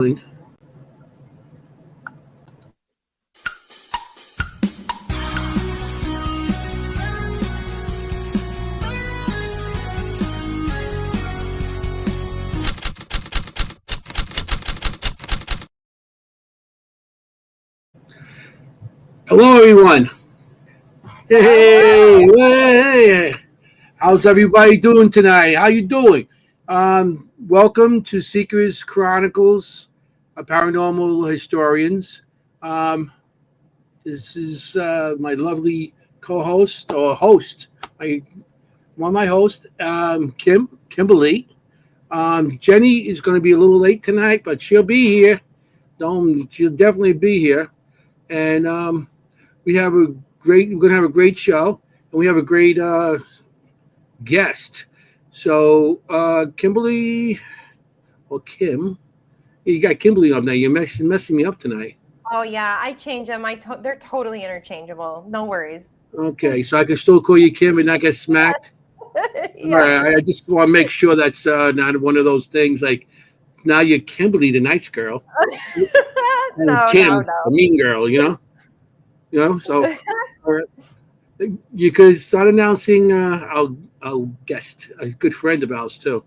Hello, everyone. Hey, how's everybody doing tonight? How you doing? Welcome to Seekers Chronicles, Paranormal Historians. This is my lovely co-host or host. My host, Kimblery. Jennie is going to be a little late tonight, but she'll be here. She'll definitely be here, and we're going to have a great show, and we have a great guest. So, Kimberly or Kim, you got Kimberly up there. You're messing me up tonight. Oh yeah, I change them. They're totally interchangeable. No worries. Okay, so I can still call you Kim and not get smacked. Yeah. All right, I just want to make sure that's not one of those things like now you're Kimberly, the nice girl, No, Kim, the mean girl. So you could start announcing our guest, a good friend of ours too.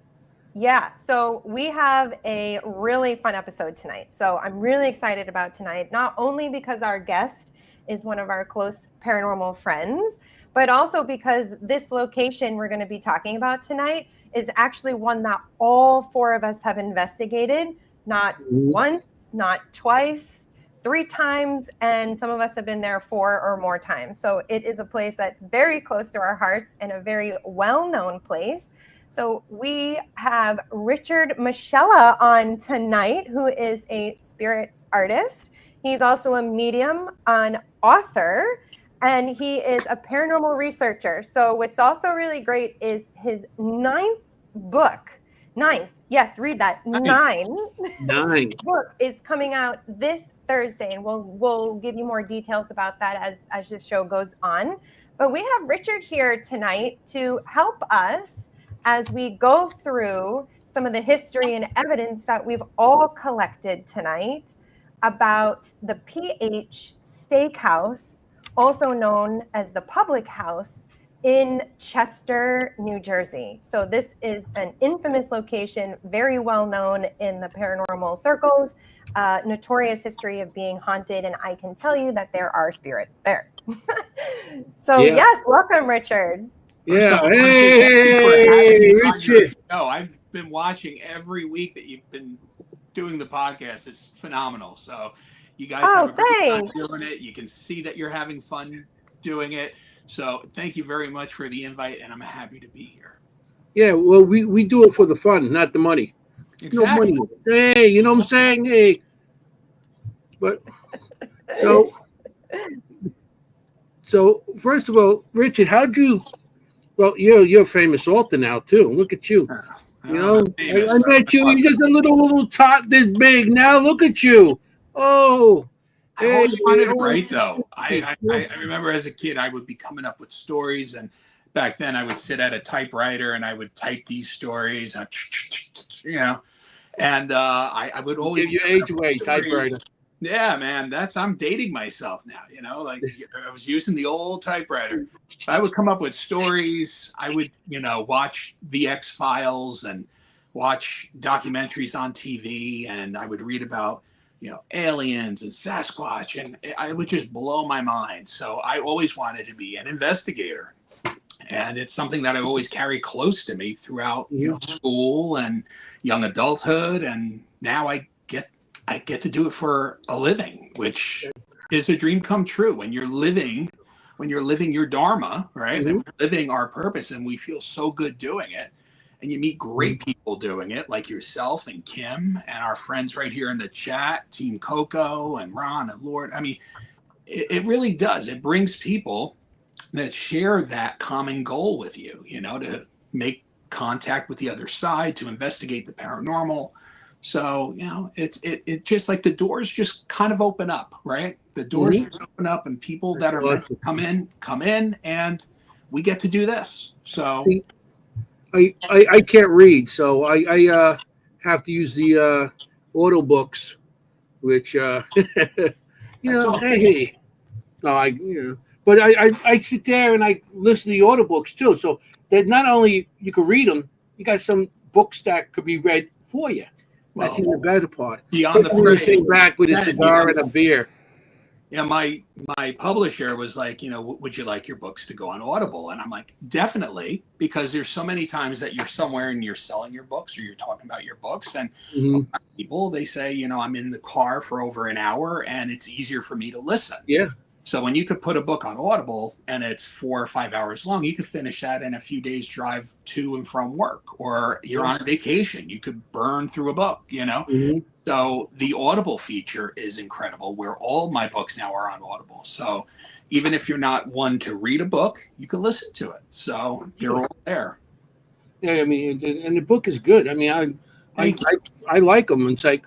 Yeah, so we have a really fun episode tonight. So I'm really excited about tonight, not only because our guest is one of our close paranormal friends, but also because this location we're going to be talking about tonight is actually one that all four of us have investigated, not once, not twice, 3 times, and some of us have been there 4 or more times. So it is a place that's very close to our hearts and a very well-known place. So we have Richard Michella on tonight, who is a spirit artist. He's also a medium, an author, and he is a paranormal researcher. So what's also really great is his 9th book. 9th, yes, read that. 9 book is coming out this Thursday, and we'll give you more details about that as the show goes on. But we have Richard here tonight to help us as we go through some of the history and evidence that we've all collected tonight about the PH Steakhouse, also known as the Public House in Chester, New Jersey. So this is an infamous location, very well known in the paranormal circles, notorious history of being haunted, and I can tell you that there are spirits there. Yes, welcome, Richard. Yeah, hey, Richard. No, I've been watching every week that you've been doing the podcast. It's phenomenal. So you guys have a great time doing it. You can see that you're having fun doing it. So thank you very much for the invite, and I'm happy to be here. Yeah, well, we do it for the fun, not the money. Exactly. No money. Hey, you know what I'm saying? Hey, but so first of all, Richard, how'd you? Well, you're a famous author now too. Look at you. I met you. You're just a little tot this big. Now look at you. Oh. I always wanted to write, though. I remember as a kid, I would be coming up with stories, and back then I would sit at a typewriter and I would type these stories, and I would always give your age away, typewriter. Yeah, man, I'm dating myself now. Like I was using the old typewriter. I would come up with stories. I would, watch the X-Files and watch documentaries on TV, and I would read about aliens and Sasquatch, and it would just blow my mind. So I always wanted to be an investigator, and it's something that I always carry close to me throughout school and young adulthood, and now I get to do it for a living, which is a dream come true. When you're living your dharma, right? And we're living our purpose, and we feel so good doing it. And you meet great people doing it, like yourself and Kim and our friends right here in the chat, Team Coco and Ron and Lord. I mean, it really does. It brings people that share that common goal with you, to make contact with the other side, to investigate the paranormal. So, it just like the doors just kind of open up, right? The doors just open up, and people that are meant to come in, and we get to do this. So. I can't read, so I have to use the auto books, which hey, no, but I sit there and I listen to the audio books too. So that not only you can read them, you got some books that could be read for you. That's even the better part. Beyond the phrase, phrase, sitting back with a cigar and a beer. Yeah, my publisher was like, would you like your books to go on Audible? And I'm like, definitely, because there's so many times that you're somewhere and you're selling your books or you're talking about your books, and people, they say, I'm in the car for over an hour and it's easier for me to listen. Yeah. So when you could put a book on Audible and it's 4 or 5 hours long, you could finish that in a few days drive to and from work, or you're on a vacation, you could burn through a book, So the Audible feature is incredible, where all my books now are on Audible. So even if you're not one to read a book, you can listen to it. So they're all there. Yeah, I mean, and the book is good. I mean, I like them. It's like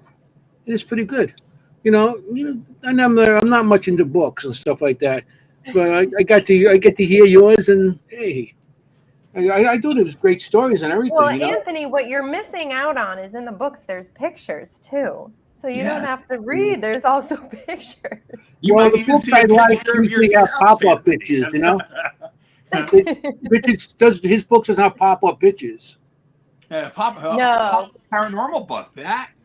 it's pretty good. And I'm not much into books and stuff like that, but I get to hear yours, and hey, I thought it was great stories and everything. Well, Anthony, what you're missing out on is in the books, there's pictures too. So you don't have to read. There's also pictures. The books I like usually have pop-up pictures, Richard his books does not pop-up pictures. No. Paranormal book.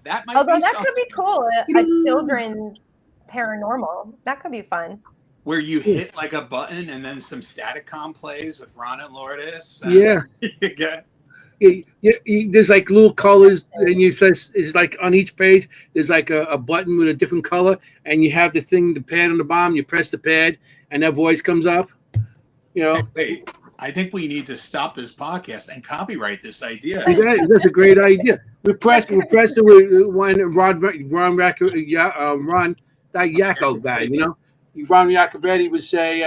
That might Although be that something. could be cool. A children's paranormal. That could be fun. Where you hit like a button and then some Staticom plays with Ron and Lourdes. Yeah. There's like little colors, and it's like on each page there's like a button with a different color, and you have the pad on the bottom. You press the pad, and that voice comes up. Wait, I think we need to stop this podcast and copyright this idea. That's a great idea. We pressed it with when Ron that Yakko guy, Ron Yacobetti would say,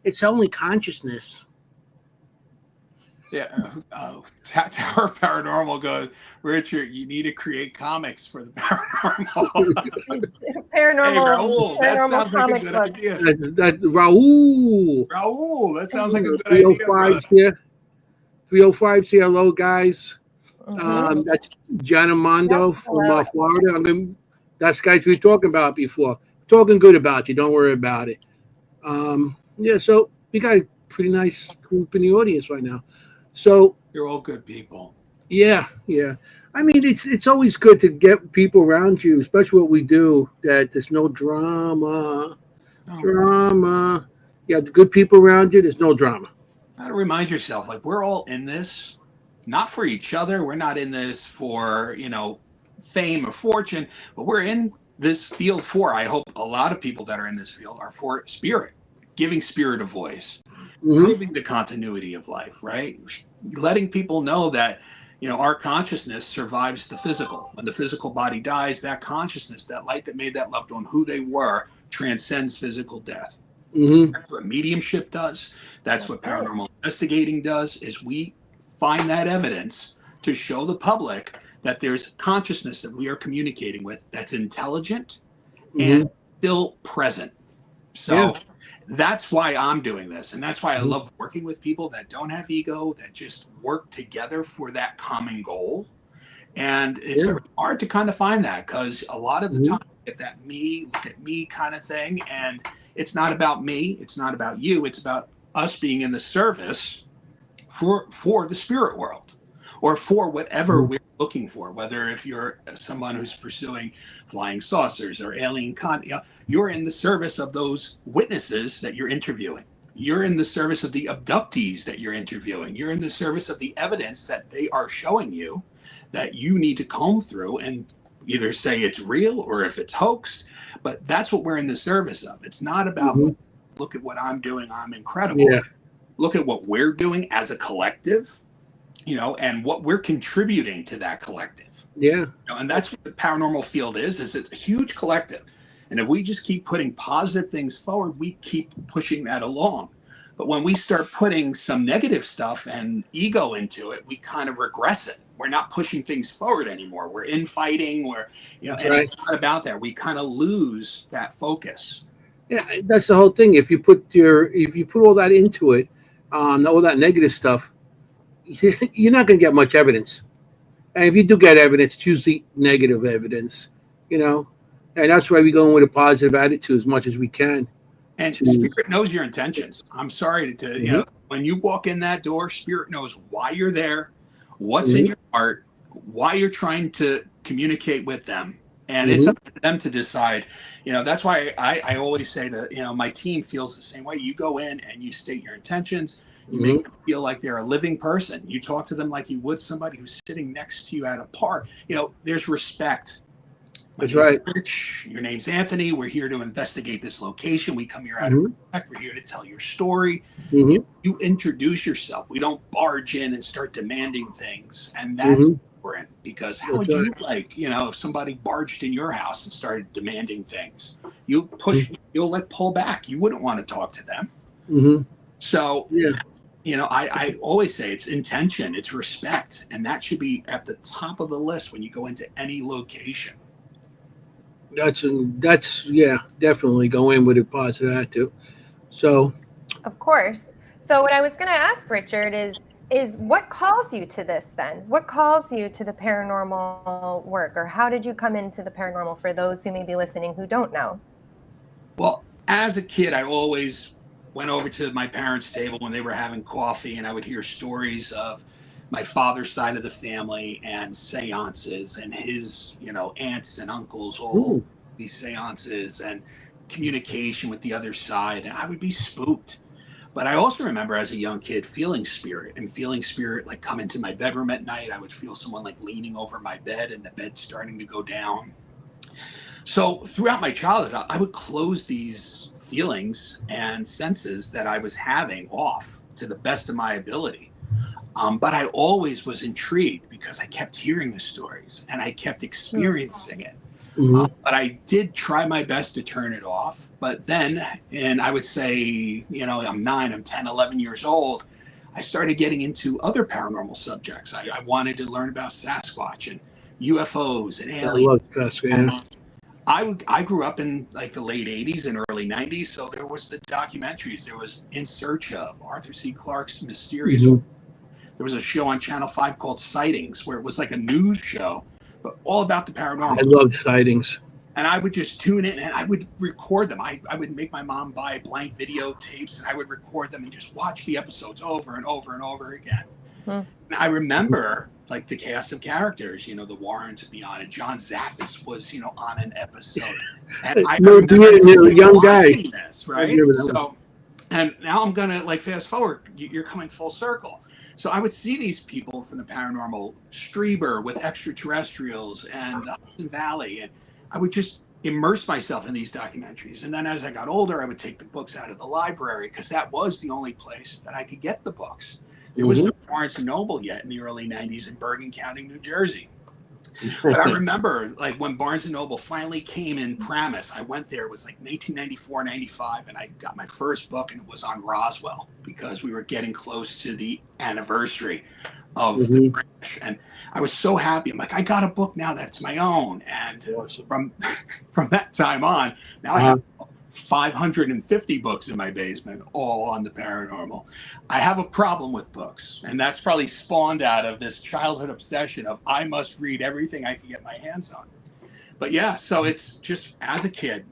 "It's only consciousness." Yeah. Tower Paranormal goes, Richard, you need to create comics for the paranormal. Paranormal. Hey, Raul, that sounds like a good idea. Raul, that sounds like a good idea. 305 here. Hello, guys. That's John Armando from Florida. That's guys we were talking about before. Talking good about you. Don't worry about it. So we got a pretty nice group in the audience right now. So you're all good people. Yeah. I mean, it's always good to get people around you, especially what we do, that there's no drama. Yeah, the good people around you, there's no drama. You gotta remind yourself, like, we're all in this, not for each other. We're not in this for, fame or fortune, but we're in this field for, I hope a lot of people that are in this field are for spirit, giving spirit a voice, proving the continuity of life, right? Letting people know that, our consciousness survives the physical. When the physical body dies, that consciousness, that light that made that loved one who they were, transcends physical death. That's what mediumship does. That's what paranormal investigating does, is we find that evidence to show the public that there's consciousness that we are communicating with that's intelligent and still present. So that's why I'm doing this. And that's why I love working with people that don't have ego, that just work together for that common goal. And it's hard to kind of find that, because a lot of the time you get that look at me kind of thing. And it's not about me. It's not about you. It's about us being in the service for the spirit world, or for whatever we're looking for, whether if you're someone who's pursuing flying saucers or alien you're in the service of those witnesses that you're interviewing. You're in the service of the abductees that you're interviewing. You're in the service of the evidence that they are showing you that you need to comb through and either say it's real or if it's hoaxed. But that's what we're in the service of. It's not about, look at what I'm doing, I'm incredible. Yeah. Look at what we're doing as a collective, and what we're contributing to that collective. Yeah. And that's what the paranormal field is it's a huge collective. And if we just keep putting positive things forward, we keep pushing that along. But when we start putting some negative stuff and ego into it, we kind of regress it. We're not pushing things forward anymore. We're infighting. It's not about that. We kind of lose that focus. Yeah, that's the whole thing. If you put all that into it, all that negative stuff, you're not going to get much evidence. And if you do get evidence, it's usually negative evidence, you know. And that's why we go in with a positive attitude as much as we can. And To, spirit knows your intentions. I'm sorry to you know, when you walk in that door, spirit knows why you're there, what's in your heart, why you're trying to communicate with them. And it's up to them to decide. You know, that's why I always say to, you know, my team feels the same way. You go in and you state your intentions. You make them feel like they're a living person. You talk to them like you would somebody who's sitting next to you at a park. You know, there's respect. That's right. Rich, your name's Anthony. We're here to investigate this location. We come here out of respect. We're here to tell your story. You introduce yourself. We don't barge in and start demanding things. And that's important, because how would you like, you know, if somebody barged in your house and started demanding things? You'll pull back. You wouldn't want to talk to them. So, you know, I always say it's intention, it's respect. And that should be at the top of the list when you go into any location. That's definitely go in with a positive attitude. So, of course. So what I was going to ask Richard is what calls you to this then? What calls you to the paranormal work, or how did you come into the paranormal, for those who may be listening who don't know? Well, as a kid, I always went over to my parents' table when they were having coffee, and I would hear stories of my father's side of the family and seances, and his, you know, aunts and uncles, all these seances and communication with the other side. And I would be spooked. But I also remember as a young kid feeling spirit like come into my bedroom at night. I would feel someone like leaning over my bed and the bed starting to go down. So throughout my childhood, I would close these feelings and senses that I was having off to the best of my ability. But I always was intrigued because I kept hearing the stories and I kept experiencing it. But I did try my best to turn it off. But then, and I would say, you know, I'm 9, I'm 10, 11 years old. I started getting into other paranormal subjects. I wanted to learn about Sasquatch and UFOs and aliens. I grew up in like the late 80s and early 90s. So there was the documentaries. There was In Search Of, Arthur C. Clarke's Mysterious. There was a show on Channel 5 called Sightings, where it was like a news show, but all about the paranormal. I loved Sightings. And I would just tune in and I would record them. I would make my mom buy blank videotapes and I would record them and just watch the episodes over and over and over again. And I remember like the cast of characters, you know, the Warrens beyond, and John Zaffis was, you know, on an episode. And I remember young guy. This, right? So, and now I'm going to like fast forward. You're coming full circle. So I would see these people from the paranormal, Strieber with extraterrestrials and Hudson Valley, and I would just immerse myself in these documentaries. And then as I got older, I would take the books out of the library because that was the only place that I could get the books. There was no Barnes & Noble yet in the early 90s in Bergen County, New Jersey. But I remember like when Barnes & Noble finally came in Paramus, I went there. It was like 1994, 95, and I got my first book, and it was on Roswell because we were getting close to the anniversary of the British. And I was so happy. I'm like, I got a book now that's my own. And from that time on, now I have 550 books in my basement, all on the paranormal. I have a problem with books, and that's probably spawned out of this childhood obsession of I must read everything I can get my hands on. But yeah, so it's just as a kid,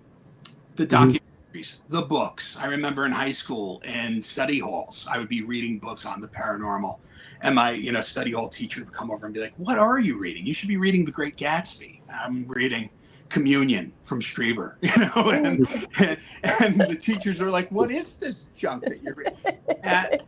the documentaries, the books. I remember in high school and study halls, I would be reading books on the paranormal, and my, you know, study hall teacher would come over and be like, "What are you reading? You should be reading The Great Gatsby." I'm reading Communion from Strieber, you know, and the teachers are like, "What is this junk that you're reading?" And,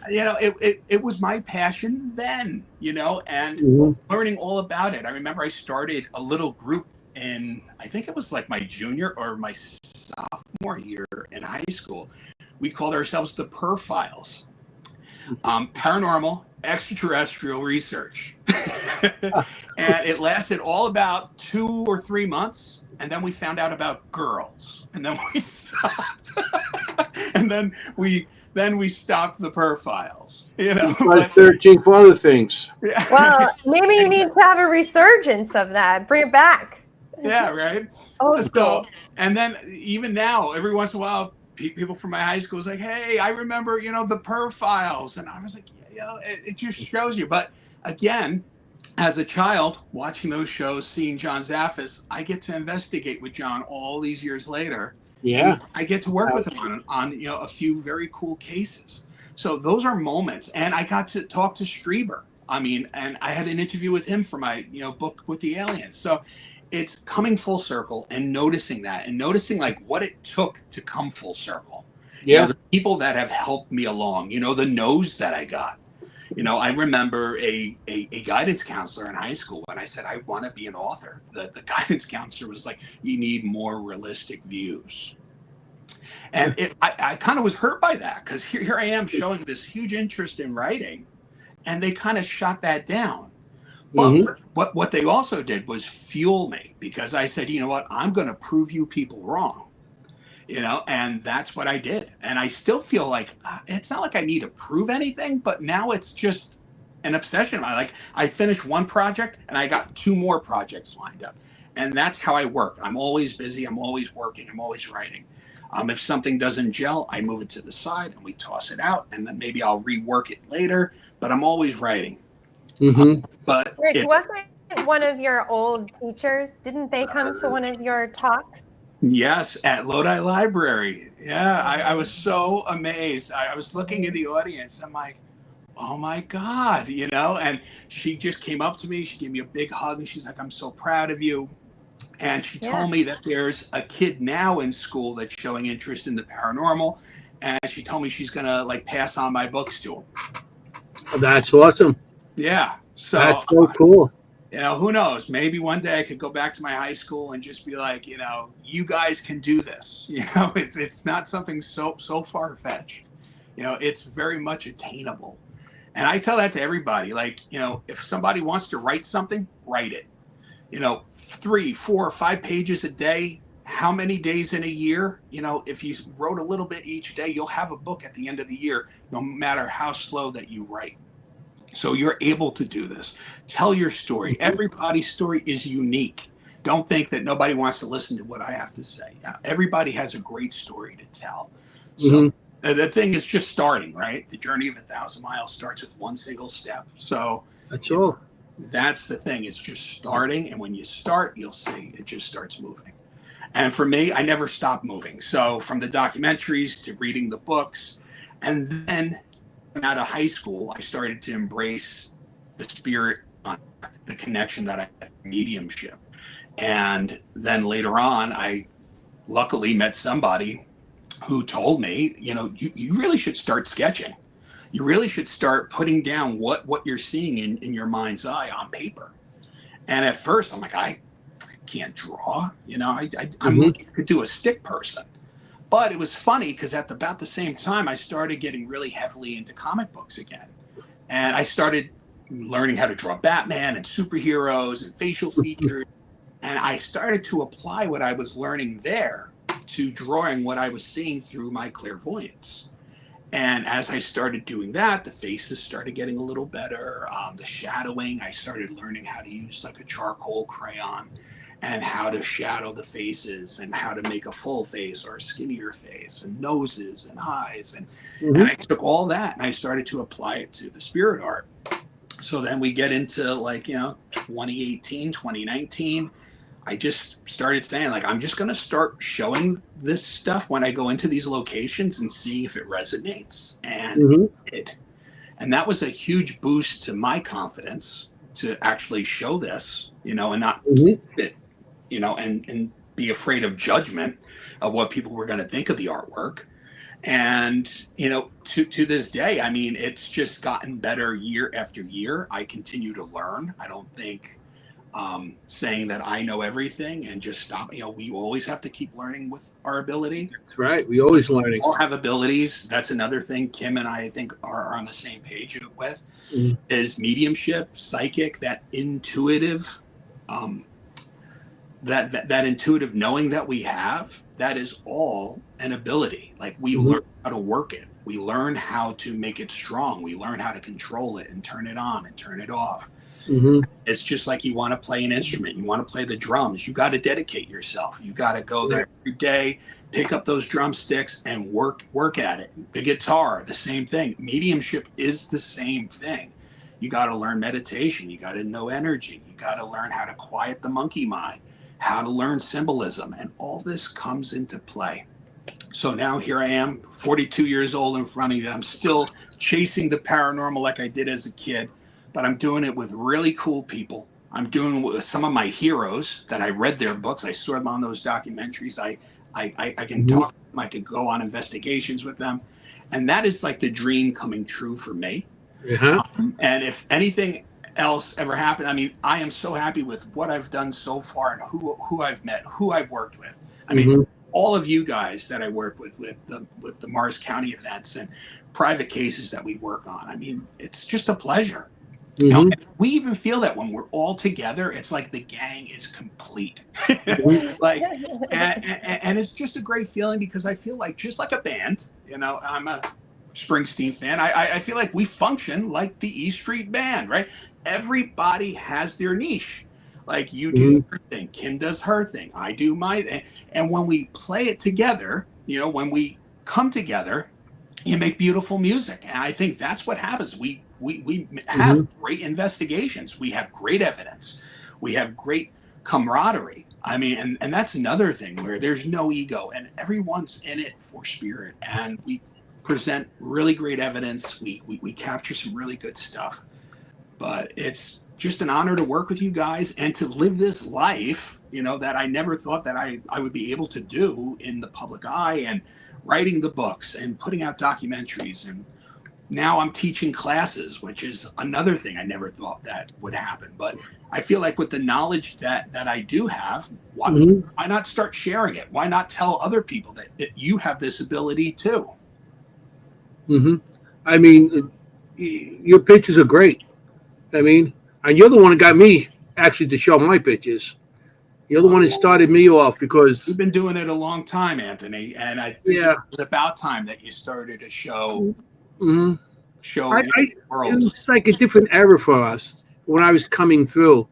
you know, it was my passion then, you know, and learning all about it. I remember I started a little group in, I think it was like my junior or my sophomore year in high school. We called ourselves the Per Files. Paranormal extraterrestrial research. And it lasted all about 2 or 3 months, and then we found out about girls, and then we stopped. And then we stopped the Per Files, you know. Searching for other things. Well, maybe you need to have a resurgence of that. Bring it back. Yeah, right. So, and then even now, every once in a while, people from my high school is like, "Hey, I remember, you know, the Per Files," and I was like, "Yeah, it just shows you." But again, as a child, watching those shows, seeing John Zaffis, I get to investigate with John all these years later, Yeah. and I get to work with him on a few very cool cases. So those are moments, and I got to talk to Strieber. I mean, and I had an interview with him for my book with the aliens. So it's coming full circle and noticing that, and noticing like what it took to come full circle. Yeah. The people that have helped me along. The no's that I got. I remember a guidance counselor in high school when I said, I want to be an author. The guidance counselor was like, you need more realistic views. And I kind of was hurt by that, because here I am showing this huge interest in writing, and they kind of shot that down. But what they also did was fuel me, because I said, you know what, I'm going to prove you people wrong. And that's what I did. And I still feel like it's not like I need to prove anything, but now it's just an obsession. I finished one project and I got 2 more projects lined up. And that's how I work. I'm always busy. I'm always working. I'm always writing. If something doesn't gel, I move it to the side and we toss it out, and then maybe I'll rework it later, but I'm always writing. But Rick, wasn't one of your old teachers, didn't they come to one of your talks? Yes, at Lodi Library. Yeah, I was so amazed. I was looking in the audience. I'm like, oh my God, and she just came up to me. She gave me a big hug, and she's like, I'm so proud of you. And she told me that there's a kid now in school that's showing interest in the paranormal. And she told me she's going to pass on my books to him. That's awesome. Yeah. So, that's so cool. Who knows? Maybe one day I could go back to my high school and just be like, you guys can do this. It's not something so far-fetched. It's very much attainable. And I tell that to everybody. If somebody wants to write something, write it. 3, 4, 5 pages a day. How many days in a year? If you wrote a little bit each day, you'll have a book at the end of the year, no matter how slow that you write. So you're able to do this. Tell your story. Everybody's story is unique. Don't think that nobody wants to listen to what I have to say. Everybody has a great story to tell. So the thing is just starting, right? The journey of 1,000 miles starts with one single step. So that's all. That's the thing. It's just starting. And when you start, you'll see it just starts moving. And for me, I never stopped moving. So from the documentaries to reading the books, and then out of high school, I started to embrace the spirit, the connection that I have, mediumship. And then later on, I luckily met somebody who told me, you really should start sketching. You really should start putting down what you're seeing in your mind's eye on paper. And at first, I'm like, I can't draw. I'm looking to do a stick person. But it was funny because at about the same time, I started getting really heavily into comic books again. And I started learning how to draw Batman and superheroes and facial features. And I started to apply what I was learning there to drawing what I was seeing through my clairvoyance. And as I started doing that, the faces started getting a little better. The shadowing, I started learning how to use a charcoal crayon and how to shadow the faces and how to make a full face or a skinnier face and noses and eyes. And I took all that and I started to apply it to the spirit art. So then we get into 2018, 2019. I just started saying, I'm just going to start showing this stuff when I go into these locations and see if it resonates. And it did. And that was a huge boost to my confidence to actually show this, and not it, and be afraid of judgment of what people were going to think of the artwork. And, to this day, I mean, it's just gotten better year after year. I continue to learn. I don't think saying that I know everything and just stop. We always have to keep learning with our ability. That's right. We always learning. We all have abilities. That's another thing Kim and I think are on the same page with is mediumship, psychic, that intuitive, that intuitive knowing that we have. That is all an ability. We learn how to work it. We learn how to make it strong. We learn how to control it and turn it on and turn it off. It's just like you want to play an instrument. You want to play the drums. You got to dedicate yourself. You got to go there every day, pick up those drumsticks and work at it. The guitar, the same thing. Mediumship is the same thing. You got to learn meditation. You got to know energy. You got to learn how to quiet the monkey mind, how to learn symbolism. And all this comes into play. So now here I am, 42 years old in front of you. I'm still chasing the paranormal like I did as a kid, but I'm doing it with really cool people. I'm doing it with some of my heroes that I read their books. I saw them on those documentaries. I can talk to them. I can go on investigations with them. And that is like the dream coming true for me. Uh-huh. And if anything else ever happened, I mean, I am so happy with what I've done so far and who I've met, who I've worked with. I mean, all of you guys that I work with the Morris County events and private cases that we work on. I mean, it's just a pleasure. You know, we even feel that when we're all together, it's like the gang is complete. Like, and it's just a great feeling because I feel like just like a band, you know, I'm a Springsteen fan. I feel like we function like the E Street Band, right? Everybody has their niche. Like you do your thing, Kim does her thing, I do my thing. And when we play it together, you know, when we come together, you make beautiful music. And I think that's what happens. We have great investigations. We have great evidence. We have great camaraderie. I mean, and that's another thing where there's no ego and everyone's in it for spirit. And we present really great evidence. We capture some really good stuff. But it's just an honor to work with you guys and to live this life, you know, that I never thought that I would be able to do in the public eye, and writing the books and putting out documentaries. And now I'm teaching classes, which is another thing I never thought that would happen. But I feel like with the knowledge that I do have, why not start sharing it? Why not tell other people that you have this ability too? I mean, your pictures are great. I mean, and you're the one that got me actually to show my pictures. You're the one that started me off because you've been doing it a long time, Anthony, and I think it was about time that you started to show the world. It's like a different era for us when I was coming through.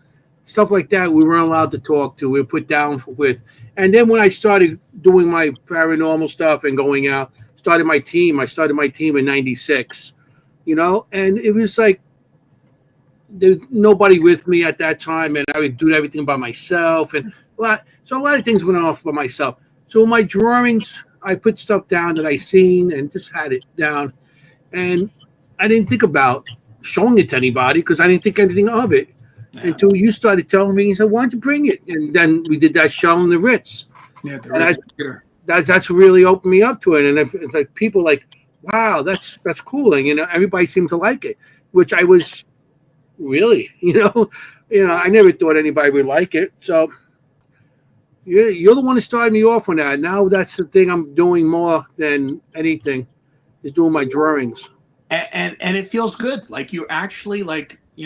Stuff like that we weren't allowed to talk to. We were put down with. And then when I started doing my paranormal stuff and going out, I started my team in 96, you know, and it was like there's nobody with me at that time, and I would do everything by myself, and a lot of things went off by myself. So my drawings, I put stuff down that I seen and just had it down, and I didn't think about showing it to anybody because I didn't think anything of it until you started telling me. You said, "Why don't you bring it?" And then we did that show in the Ritz. Yeah, the Ritz Theater. That's really opened me up to it, and it's like people like, "Wow, that's cool," and you know, everybody seemed to like it, which I was. Really, you know, I never thought anybody would like it. So, you're the one that started me off on that. Now that's the thing I'm doing more than anything, is doing my drawings. And it feels good. Like you actually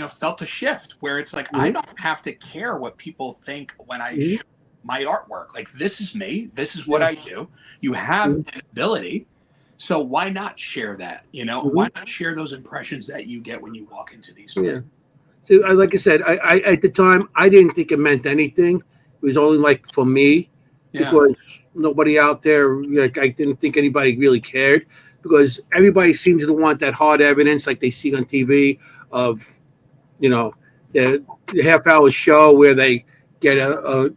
felt a shift where it's like I don't have to care what people think when I show my artwork. Like this is me. This is what I do. You have an ability. So why not share that? You know, why not share those impressions that you get when you walk into these places? So, like I said, I at the time I didn't think it meant anything. It was only like for me because nobody out there. Like I didn't think anybody really cared because everybody seemed to want that hard evidence, like they see on TV of, you know, the half-hour show where they get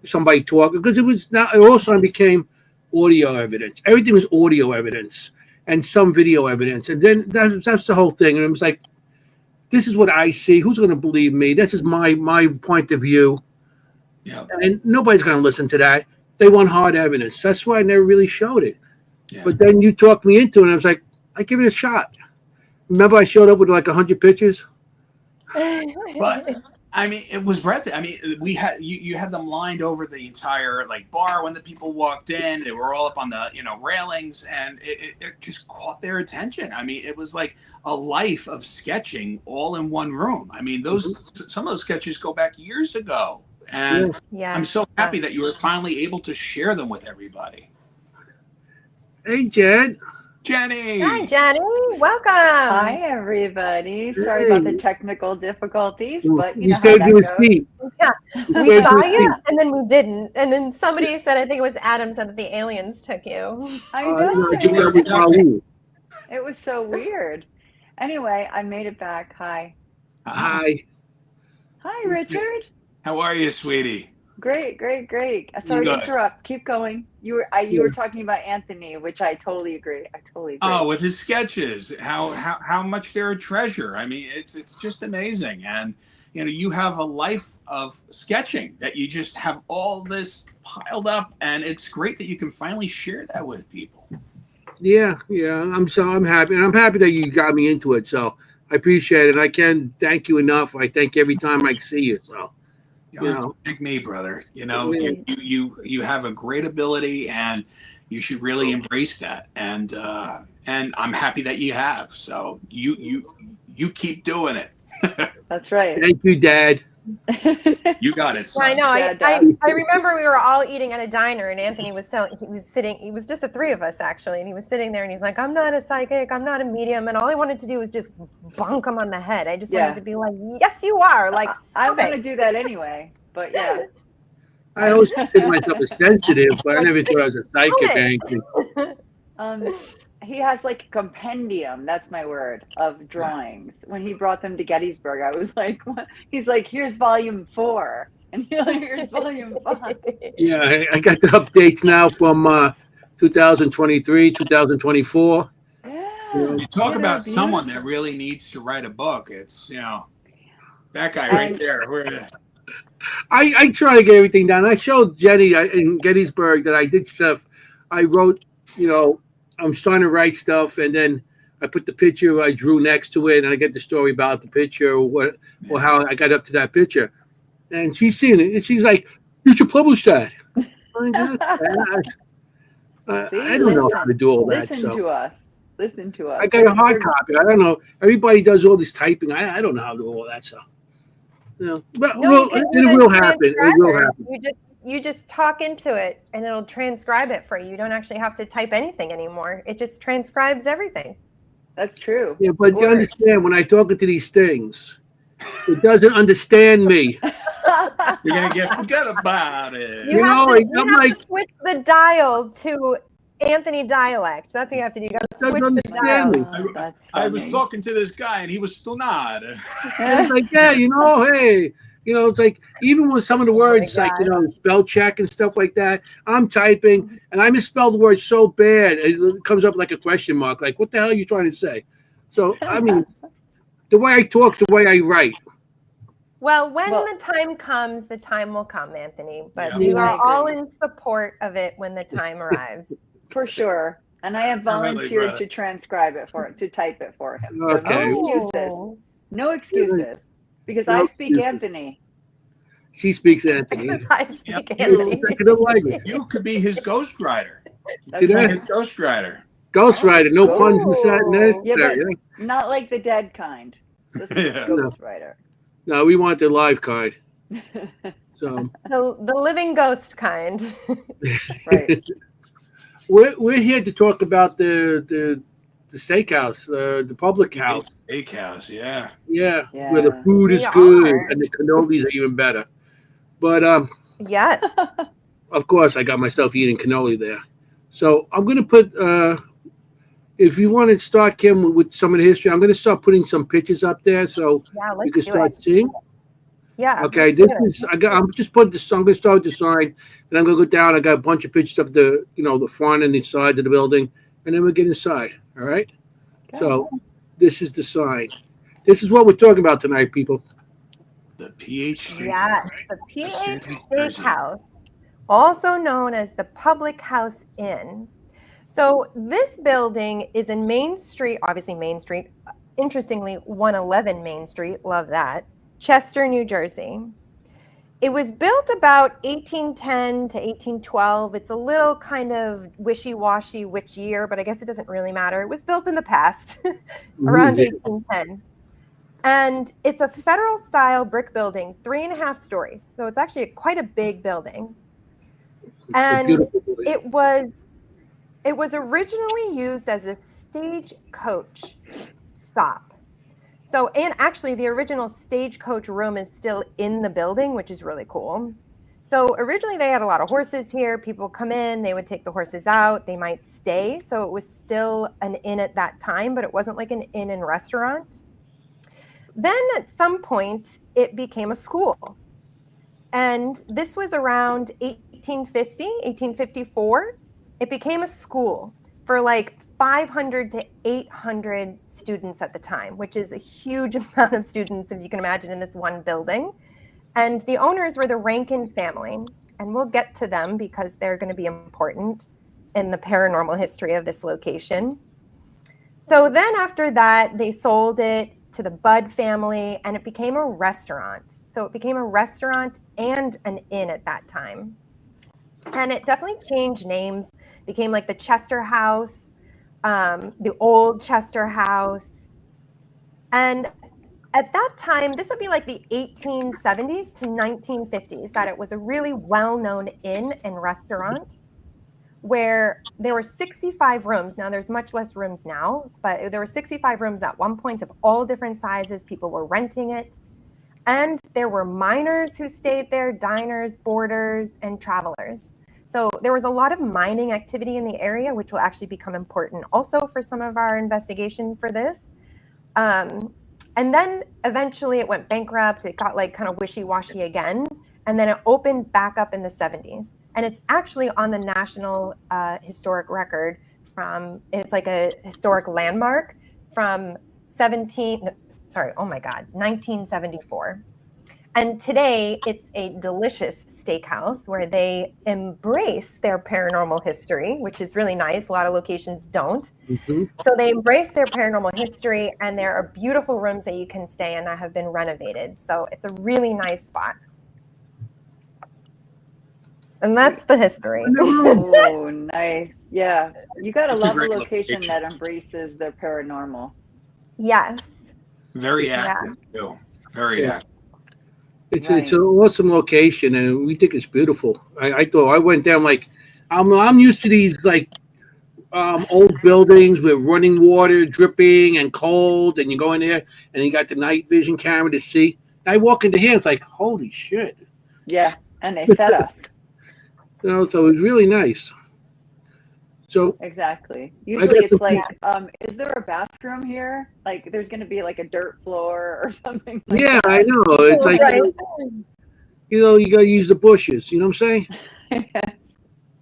somebody talking, because it was now it also became audio evidence. Everything was audio evidence and some video evidence, and then that's the whole thing. And it was like, this is what I see. Who's going to believe me? This is my point of view. Yeah. And nobody's going to listen to that. They want hard evidence. That's why I never really showed it. Yeah. But then you talked me into it, and I was like, I give it a shot. Remember, I showed up with like 100 pictures. But I mean, it was breathtaking. I mean, we had you had them lined over the entire bar when the people walked in. They were all up on the railings, and it just caught their attention. I mean, it was like a life of sketching all in one room. I mean, some of those sketches go back years ago, and I'm so happy that you were finally able to share them with everybody. Hey, Jennie. Hi, Jennie. Welcome. Hi, everybody. Sorry about the technical difficulties, but you know how saved that you a goes. seat. Yeah, we saw you, and then we didn't. And then somebody said, I think it was Adam, said that the aliens took you. I know. It was so weird. Anyway, I made it back. Hi. Hi. Hi, Richard. How are you, sweetie? Great. Sorry to interrupt. Keep going. You were talking about Anthony, which I totally agree. Oh, with his sketches, how much they're a treasure. I mean, it's just amazing. And you have a life of sketching that you just have all this piled up, and it's great that you can finally share that with people. Yeah. I'm happy, and I'm happy that you got me into it. So I appreciate it. I can't thank you enough. I thank you every time I see you. So You don't have to thank me, brother. Yeah. You have a great ability, and you should really embrace that. And I'm happy that you have. So you keep doing it. That's right. Thank you, Dad. You got it, son. I know. Yeah, I remember we were all eating at a diner, and Anthony was sitting. It was just the three of us actually, and he was sitting there, and he's like, "I'm not a psychic. I'm not a medium," and all I wanted to do was just bonk him on the head. I just wanted to be like, "Yes, you are." Like, I want to do that anyway, but yeah. I always consider myself as sensitive, but I never thought I was a psychic or anything. He has like a compendium, that's my word, of drawings. When he brought them to Gettysburg, I was like, what? He's like, here's volume 4. And here's volume 5. Yeah, I got the updates now from 2023, 2024. Yeah. You talk about someone that really needs to write a book. It's that guy right there. I try to get everything down. I showed Jennie in Gettysburg that I did stuff. I wrote, I'm starting to write stuff, and then I put the picture I drew next to it, and I get the story about the picture or how I got up to that picture. And she's seen it, and she's like, "You should publish that." I don't know how to do all that. Listen to us. I got a hard copy. I don't know. Everybody does all this typing. I don't know how to do all that stuff. But it will happen. It will happen. You just talk into it, and it'll transcribe it for you. You don't actually have to type anything anymore. It just transcribes everything. That's true. Yeah, but you understand, when I talk into these things, it doesn't understand me. You're gonna forget about it. You have to switch the dial to Anthony dialect. That's what you have to do. You got to switch the dial. I was talking to this guy, and he was still not. It's like, hey. It's like, even with some of the words, like, spell check and stuff like that, I'm typing and I misspell the word so bad, it comes up like a question mark. Like, what the hell are you trying to say? So, I mean, the way I talk, the way I write. Well, when the time comes, the time will come, Anthony. But we are all in support of it when the time arrives. For sure. And I have volunteered to transcribe it to type it for him. So Okay. No excuses. Because I speak Anthony. She speaks Anthony. I speak Anthony. You could be his ghostwriter. His ghostwriter. Ghostwriter, no puns necessary. Yeah, but not like the dead kind. This is ghostwriter. No, we want the live kind. So the living ghost kind. Right. We're here to talk about the steakhouse, the public house. Steakhouse, yeah. Yeah, where the food is good and the cannolis are even better. But yes, of course, I got myself eating cannoli there. So I'm going to put, if you want to start, Kim, with some of the history, I'm going to start putting some pictures up there so you can start seeing. Yeah. Okay. I'm just putting this. I'm going to start with the sign, and I'm going to go down. I got a bunch of pictures of the front and the side of the building, and then we'll get inside. All right. Okay. So this is the sign. This is what we're talking about tonight, people. The PH. Yes, the PH Steakhouse, also known as the Public House Inn. So this building is in Main Street, obviously Main Street. Interestingly, 111 Main Street. Love that. Chester, New Jersey. It was built about 1810 to 1812. It's a little kind of wishy-washy which year, but I guess it doesn't really matter. It was built in the past, around 1810. And it's a federal-style brick building, 3.5 stories. So it's actually quite a big building. And it was originally used as a stagecoach stop. So, and actually the original stagecoach room is still in the building, which is really cool. So originally they had a lot of horses here. People come in, they would take the horses out, they might stay. So it was still an inn at that time, but it wasn't like an inn and restaurant. then at some point, it became a school. And this was around 1850, 1854. It became a school for like 500 to 800 students at the time, which is a huge amount of students, as you can imagine, in this one building. And the owners were the Rankin family. And we'll get to them because they're going to be important in the paranormal history of this location. So then after that, they sold it to the Budd family and it became a restaurant. So it became a restaurant and an inn at that time. And it definitely changed names, became like the Chester House, the old Chester House. And at that time, this would be like the 1870s to 1950s, that it was a really well-known inn and restaurant where there were 65 rooms. Now there's much less rooms now, but there were 65 rooms at one point of all different sizes. People were renting it. And there were miners who stayed there, diners, boarders, and travelers. So there was a lot of mining activity in the area, which will actually become important also for some of our investigation for this. And then eventually it went bankrupt. It got like kind of wishy-washy again. And then it opened back up in the 70s. And it's actually on the National Historic Record it's like a historic landmark from 1974. And today it's a delicious steakhouse where they embrace their paranormal history, which is really nice. A lot of locations don't. Mm-hmm. So they embrace their paranormal history, and there are beautiful rooms that you can stay in that have been renovated. So it's a really nice spot. And that's the history. Oh, nice. Yeah. You got to It's a love a great location location. that embraces the paranormal. Yes. Very active, too. Very Yeah. active. It's Right. it's an awesome location, and we think it's beautiful. I thought I went down like I'm used to these like old buildings with running water dripping and cold, and you go in there and you got the night vision camera to see. I walk into here, it's like holy shit, Yeah. And they fed us. So it was really nice. So Exactly. got Usually it's some- like, is there a bathroom here? Like there's going to be like a dirt floor or something like yeah, that. I know. It's like Right. you got to use the bushes. You know what I'm saying?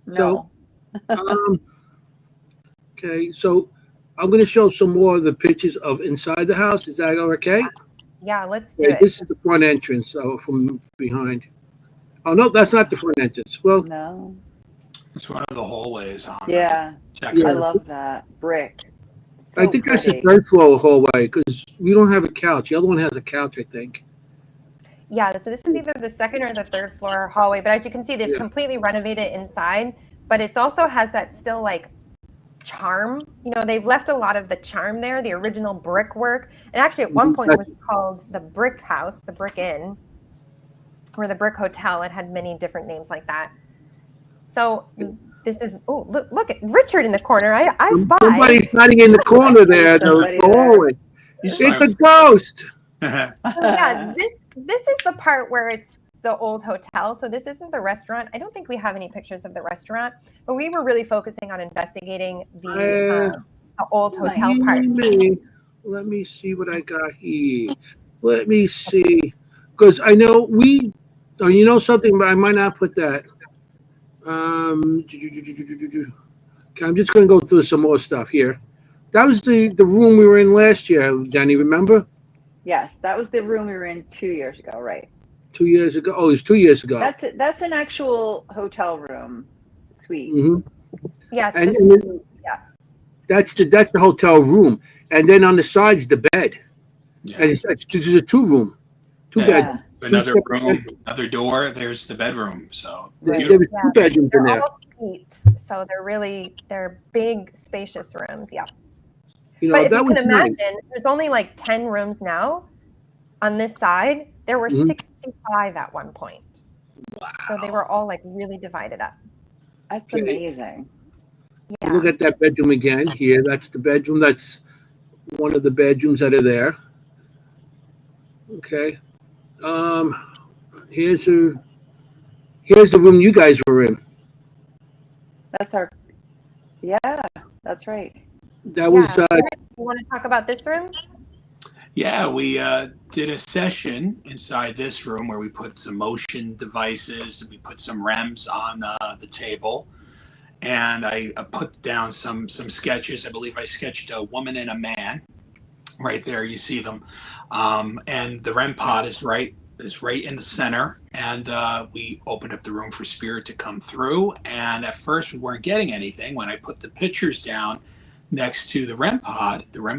No. Okay, so I'm going to show some more of the pictures of inside the house. Is that okay? Yeah, let's do Okay, it. this is the front entrance from behind. Oh no, that's not the front entrance. Well, No. It's one of the hallways on Yeah. the second. Yeah. I love that. Brick. So I think that's the pretty. third floor hallway because we don't have a couch. The other one has a couch, I think. Yeah, so this is either the second or the third floor hallway, but as you can see, they've Yeah. completely renovated inside, but it's also has that still like charm. You know, they've left a lot of the charm there, the original brickwork. And actually at one point it was called the Brick House, the Brick Inn, or the Brick Hotel. It had many different names like that. So this is, look at Richard in the corner. I spy. Somebody's hiding in the corner there. Somebody The hallway. He's It's fine. a ghost. So yeah, this is the part where it's the old hotel. So this isn't the restaurant. I don't think we have any pictures of the restaurant, but we were really focusing on investigating the old hotel part. Let me see what I got here. Let me see. Because I know you know something, but I might not put that. Okay, I'm just going to go through some more stuff here. That was the room we were in last year, Jenny, remember? Yes, that was the room we were in 2 years ago, right? 2 years ago. Oh, it was 2 years ago. That's an actual hotel room suite. Mm-hmm. Yeah, And, this, and that's the hotel room, and then on the side's the bed, Yeah. and it's a two room, two Yeah. bed. Another Two separate room, bedrooms. another door. There's the bedroom. So Right. There was Yeah. two bedrooms in they're there. all suites, so they're big, spacious rooms. Yeah. You know, But if that you was can nice. imagine, there's only like 10 rooms now on this side. There were Mhm. 65 at one point. So they were all like really divided up. That's Okay. amazing. Yeah. Look at that bedroom again. Here, that's the bedroom. That's one of the bedrooms that are there. Okay. Here's the room you guys were in. That's that's right. That was You want to talk about this room? Yeah, we did a session inside this room where we put some motion devices and we put some REMs on the table. And I put down some sketches. I believe I sketched a woman and a man. Right there, you see them, and the REM pod is right in the center. And we opened up the room for spirit to come through. And at first, we weren't getting anything. When I put the pictures down next to the REM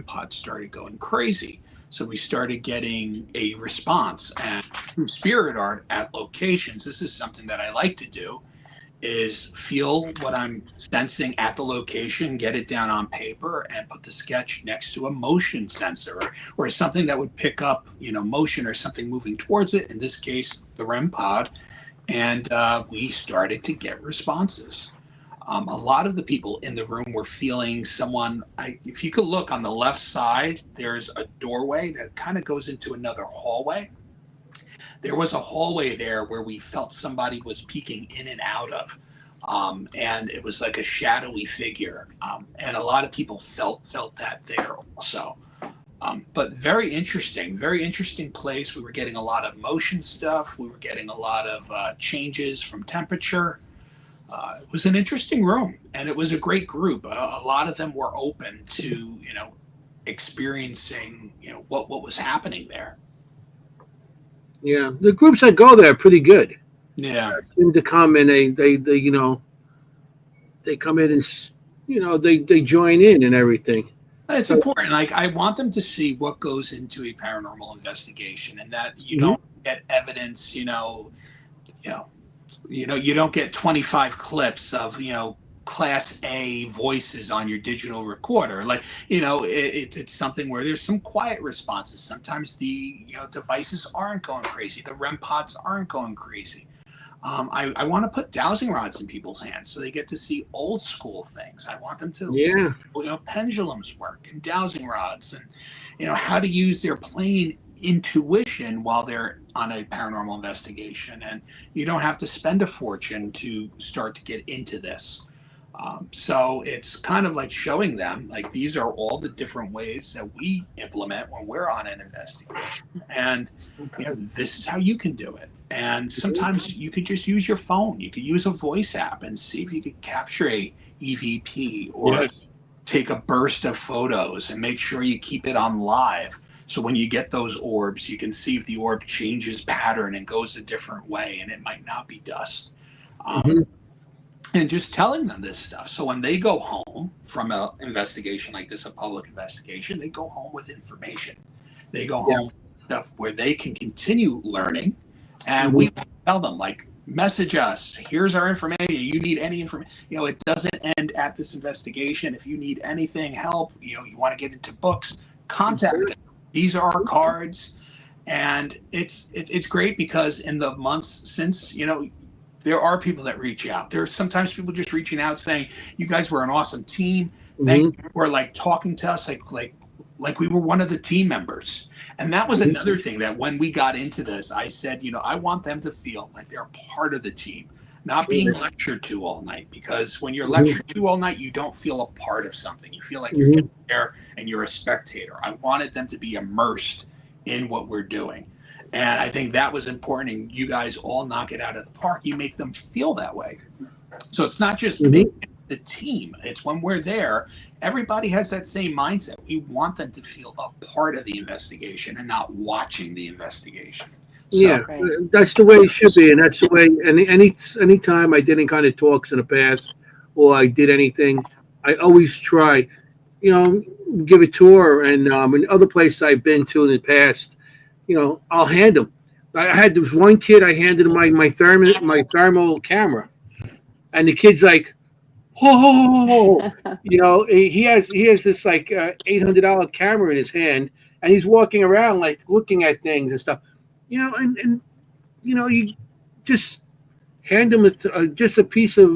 pod started going crazy. So we started getting a response. And through spirit art at locations, this is something that I like to do is feel what I'm sensing at the location, get it down on paper, and put the sketch next to a motion sensor or something that would pick up, motion or something moving towards it. In this case, the REM pod, and we started to get responses. A lot of the people in the room were feeling someone. If you could look on the left side, there's a doorway that kind of goes into another hallway. There was a hallway there where we felt somebody was peeking in and out of. And it was like a shadowy figure. And a lot of people felt that there also. But very interesting place. We were getting a lot of motion stuff. We were getting a lot of changes from temperature. It was an interesting room, and it was a great group. A lot of them were open to, experiencing, what was happening there. Yeah, the groups that go there are pretty good. Yeah, Seem to come and they come in and they join in and everything. it's important. Like, I want them to see what goes into a paranormal investigation, and that you don't get evidence. You don't get 25 clips of class A voices on your digital recorder. Like, it's something where there's some quiet responses. Sometimes the devices aren't going crazy. The REM pods aren't going crazy. I want to put dowsing rods in people's hands so they get to see old school things. I want them to see, pendulums work and dowsing rods, and how to use their plain intuition while they're on a paranormal investigation. And you don't have to spend a fortune to start to get into this. So it's kind of like showing them, like, these are all the different ways that we implement when we're on an investigation. And, this is how you can do it. And sometimes you could just use your phone. You could use a voice app and see if you could capture a EVP or take a burst of photos and make sure you keep it on live. So when you get those orbs, you can see if the orb changes pattern and goes a different way, and it might not be dust. And just telling them this stuff. So when they go home from an investigation like this, a public investigation, they go home with information. They go home with stuff where they can continue learning. And we tell them, like, message us. Here's our information. You need any information. It doesn't end at this investigation. If you need anything, help, you want to get into books, contact them. These are our cards. And it's great because in the months since, there are people that reach out. There's sometimes people just reaching out saying, you guys were an awesome team. Thank you for talking to us like we were one of the team members. And that was another thing that when we got into this, I said, I want them to feel like they're part of the team, not being lectured to all night. Because when you're lectured to all night, you don't feel a part of something. You feel like you're just there and you're a spectator. I wanted them to be immersed in what we're doing. And I think that was important, and you guys all knock it out of the park. You make them feel that way. So it's not just me, the team. It's when we're there, everybody has that same mindset. We want them to feel a part of the investigation and not watching the investigation. So, That's the way it should be, and that's the way. Any time I did any kind of talks in the past, or I did anything, I always try, give a tour. And in other places I've been to in the past, I'll hand them. There was one kid I handed him my thermal camera, and the kid's like, "Oh," he has this like $800 camera in his hand, and he's walking around like looking at things and stuff, and you just hand him just a piece of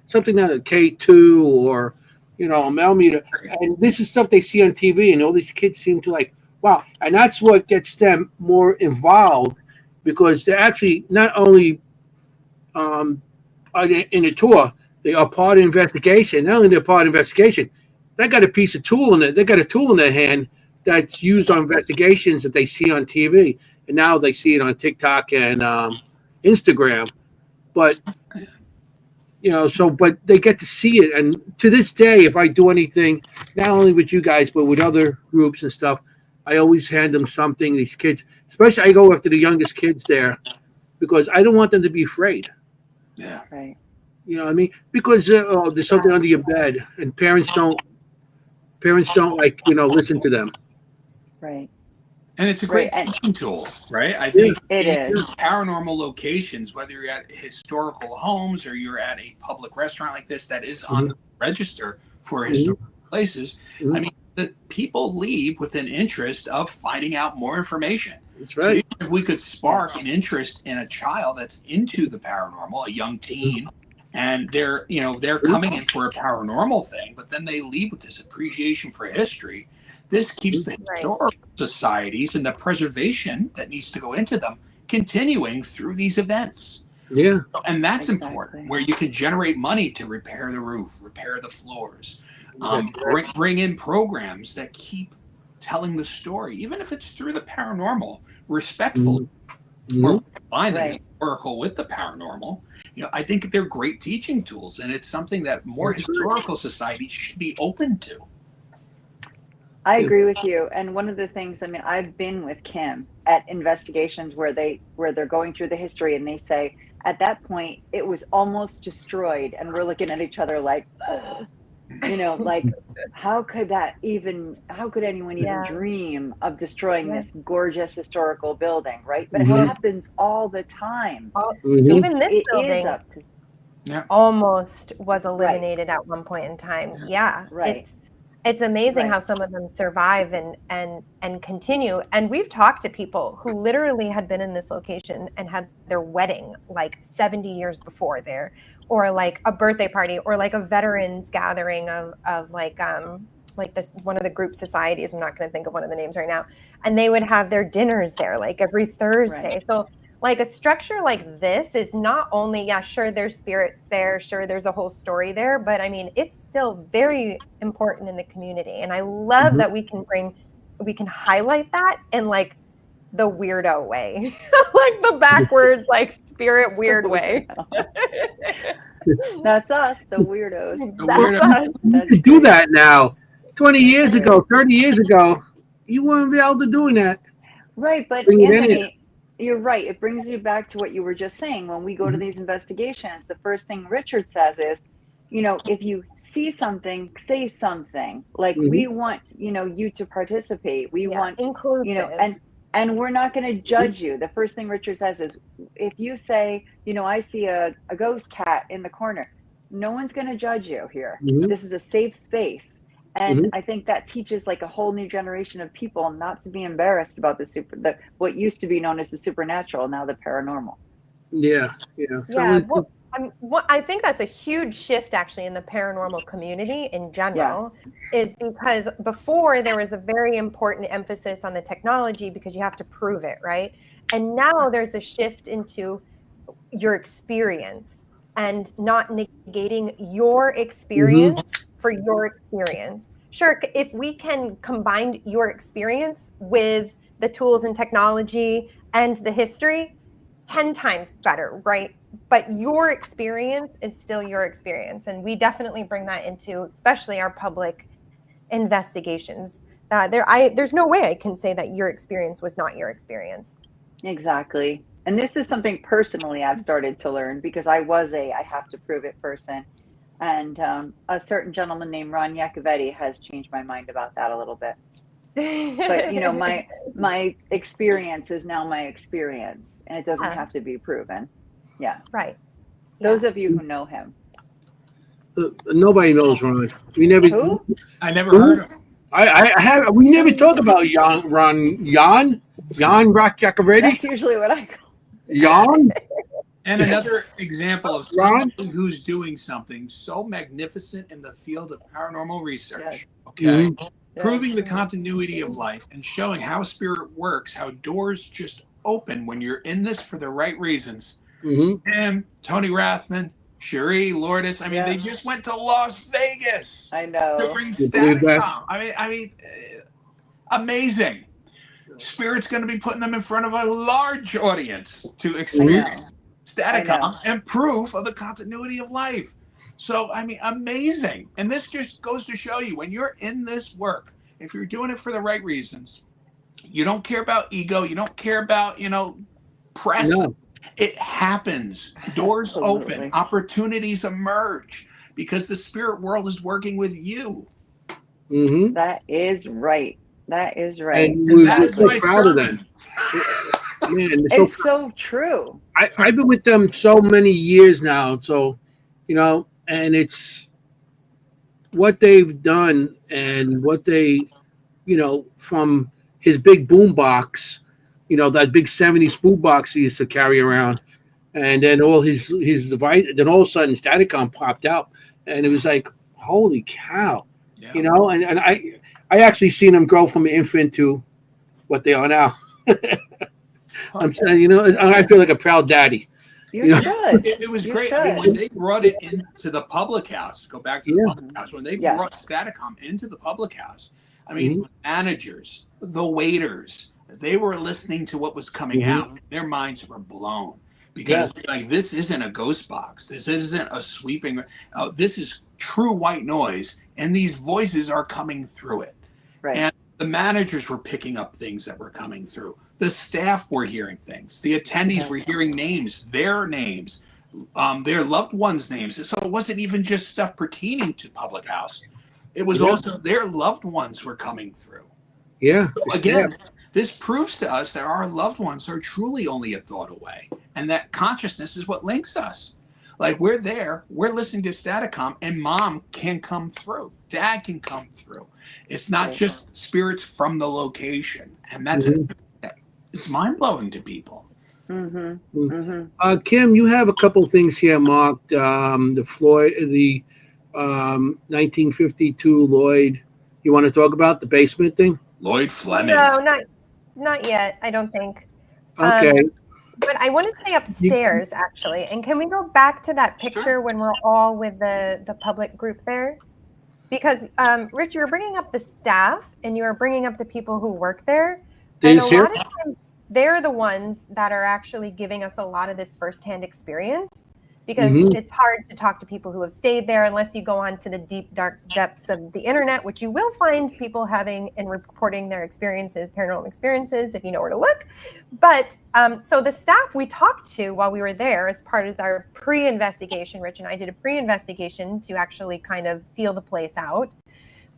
something like a K2 or a millimeter, and this is stuff they see on TV, and all these kids seem to like. Wow, and that's what gets them more involved, because they're actually not only in a tour, they are part of the investigation. Not only they're part of the investigation, they got a piece of tool in it. They got a tool in their hand that's used on investigations that they see on TV, and now they see it on TikTok and Instagram. But but they get to see it. And to this day, if I do anything, not only with you guys, but with other groups and stuff, I always hand them something. These kids, especially I go after the youngest kids there because I don't want them to be afraid. Yeah. Right. You know what I mean? Because there's something under your bed, and parents don't like, listen to them. Right. And it's a great Right. teaching tool, right? I think It in is. paranormal locations, whether you're at historical homes or you're at a public restaurant like this that is on the register for historical places, Mhm. I mean, the people leave with an interest of finding out more information. That's So right. even if we could spark an interest in a child that's into the paranormal, a young teen, and they're coming in for a paranormal thing, but then they leave with this appreciation for history. This keeps the historical societies and the preservation that needs to go into them continuing through these events. Yeah. And that's important, where you can generate money to repair the roof, repair the floors, bring in programs that keep telling the story, even if it's through the paranormal, respectful, or combine the historical with the paranormal. I think they're great teaching tools, and it's something that more historical societies should be open to. I agree with you. And one of the things, I mean, I've been with Kim at investigations where they're going through the history, and they say at that point it was almost destroyed, and we're looking at each other like, like how could anyone even dream of destroying this gorgeous historical building, right? But it happens all the time. Even this it building is up to, almost was eliminated at one point in time. Yeah. Right. It's amazing how some of them survive and continue. And we've talked to people who literally had been in this location and had their wedding like 70 years before there, or like a birthday party, or like a veterans gathering of like this one of the group societies. I'm not going to think of one of the names right now. And they would have their dinners there like every Thursday. Right. So like a structure like this is not only, sure, there's spirits there, sure, there's a whole story there, but I mean, it's still very important in the community. And I love that we can highlight that in like the weirdo way, like the backwards, like spirit weird way. That's us, the weirdos. You can do that now. 20 years ago, 30 years ago, you wouldn't be able to do that. Right, but Anthony, you're right. It brings you back to what you were just saying. When we go to these investigations, the first thing Richard says is, if you see something, say something. Like we want, you to participate. We want, inclusive. And we're not going to judge you. The first thing Richard says is, if you say, I see a ghost cat in the corner, no one's going to judge you here. This is a safe space. And I think that teaches like a whole new generation of people not to be embarrassed about what used to be known as the supernatural, now the paranormal. Yeah. I think that's a huge shift actually in the paranormal community in general, is because before there was a very important emphasis on the technology because you have to prove it, right? And now there's a shift into your experience and not negating your experience for your experience. Sure, if we can combine your experience with the tools and technology and the history, 10 times better, right? But your experience is still your experience. And we definitely bring that into, especially our public investigations. There's no way I can say that your experience was not your experience. Exactly. And this is something personally I've started to learn, because I was I have to prove it person. And a certain gentleman named Ron Iacovetti has changed my mind about that a little bit. But my experience is now my experience, and it doesn't have to be proven. Yeah. Right. Those of you who know him. Nobody knows Ron. We never. Who? I never heard of him. I have. We never talk about Jan Rock Iacovetti. That's usually what I call Jan. And another example of somebody who's doing something so magnificent in the field of paranormal research, proving the continuity of life and showing how spirit works, how doors just open when you're in this for the right reasons. Him, Tony Rathman, Cherie, Lourdes, I mean, they just went to Las Vegas. I know. To bring StatCom. I mean, Amazing. Spirit's going to be putting them in front of a large audience to experience Staticom and proof of the continuity of life. So, I mean, amazing. And this just goes to show you, when you're in this work, if you're doing it for the right reasons, you don't care about ego, you don't care about, press. No. It happens. Doors open, opportunities emerge because the spirit world is working with you. Mm-hmm. That is right. That is right. And we're that is so my proud of sermon. them. Man, It's so true. I've been with them so many years now, so and it's what they've done and what they, from his big boom box, that big 70s boom box he used to carry around, and then all his device, then all of a sudden Staticom popped out, and it was like, holy cow, and I actually seen them grow from infant to what they are now. I'm saying, I feel like a proud daddy. You should. It was You great. should. I mean, when they brought it into the public house, go back to the public house, when they brought Staticom into the public house, I mean, the managers, the waiters, they were listening to what was coming out. Their minds were blown because like, this isn't a ghost box. This isn't a sweeping. This is true white noise, and these voices are coming through it. Right. And the managers were picking up things that were coming through. The staff were hearing things. The attendees were hearing names, their loved ones' names. So it wasn't even just stuff pertaining to public house. It was also their loved ones were coming through. Yeah. So again, this proves to us that our loved ones are truly only a thought away, and that consciousness is what links us. Like, we're there, we're listening to Staticom, and mom can come through. Dad can come through. It's not just spirits from the location. And that's it's mind-blowing to people. Kim, you have a couple things here marked. The 1952 Lloyd. You want to talk about the basement thing? Lloyd Fleming. No, not yet. I don't think. Okay. But I want to stay upstairs, actually. And can we go back to that picture when we're all with the public group there? Because, Rich, you were bringing up the staff and you were bringing up the people who work there. And a lot of times, they're the ones that are actually giving us a lot of this firsthand experience, because it's hard to talk to people who have stayed there unless you go on to the deep, dark depths of the internet, which you will find people having and reporting their experiences, paranormal experiences, if you know where to look. But so the staff we talked to while we were there, as part of our pre-investigation, Rich and I did a pre-investigation to actually kind of feel the place out.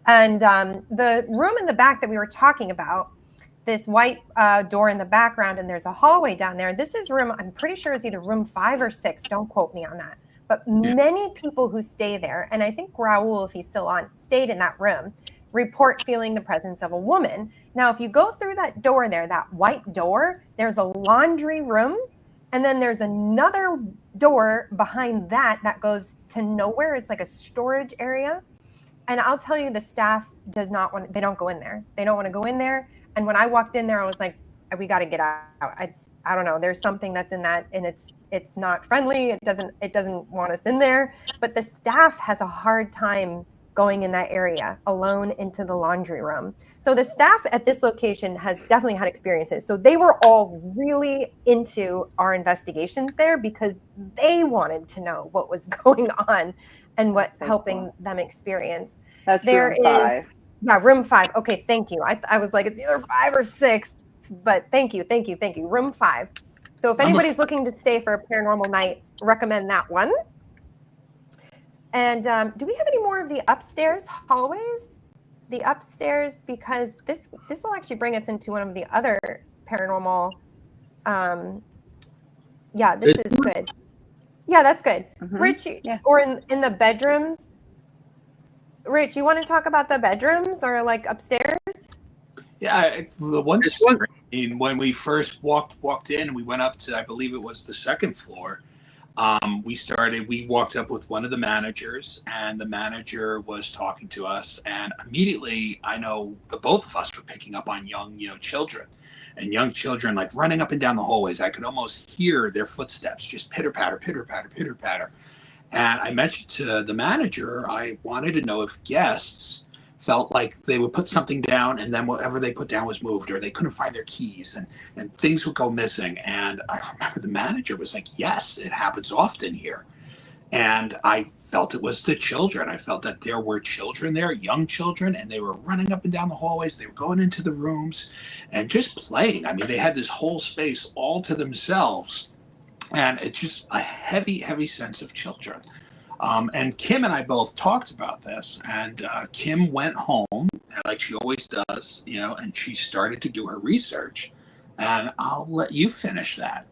And the room in the back that we were talking about, this white door in the background, and there's a hallway down there. This is room, I'm pretty sure it's either room 5 or 6. Don't quote me on that. But many people who stay there, and I think Raul, if he's still on, stayed in that room, report feeling the presence of a woman. Now, if you go through that door there, that white door, there's a laundry room, and then there's another door behind that goes to nowhere. It's like a storage area. And I'll tell you, the staff does not want, they don't go in there. They don't want to go in there. And when I walked in there, I was like, we got to get out. I don't know. There's something that's in that, and it's not friendly. It doesn't want us in there. But the staff has a hard time going in that area alone into the laundry room. So the staff at this location has definitely had experiences. So they were all really into our investigations there because they wanted to know what was going on and what helping them experience. That's room 5. Yeah, room 5. Okay, thank you. I was like, it's either 5 or 6, but thank you. Room 5. So if anybody's looking to stay for a paranormal night, recommend that one. And do we have any more of the upstairs hallways? The upstairs, because this will actually bring us into one of the other paranormal. Yeah, this is good. Yeah, that's good. Rich, or in the bedrooms. Rich, you want to talk about the bedrooms or like upstairs? Yeah, the one screen, when we first walked in, we went up to, I believe it was the second floor. We walked up with one of the managers, and the manager was talking to us, and immediately I know the both of us were picking up on young children, and young children like running up and down the hallways. I could almost hear their footsteps, just pitter patter, pitter patter, pitter patter. And I mentioned to the manager, I wanted to know if guests felt like they would put something down and then whatever they put down was moved, or they couldn't find their keys, and things would go missing. And I remember the manager was like, yes, it happens often here. And I felt it was the children. I felt that there were children there, young children, and they were running up and down the hallways. They were going into the rooms and just playing. I mean, they had this whole space all to themselves. And it's just a heavy, heavy sense of children. And Kim and I both talked about this, and Kim went home, like she always does, and she started to do her research. And I'll let you finish that.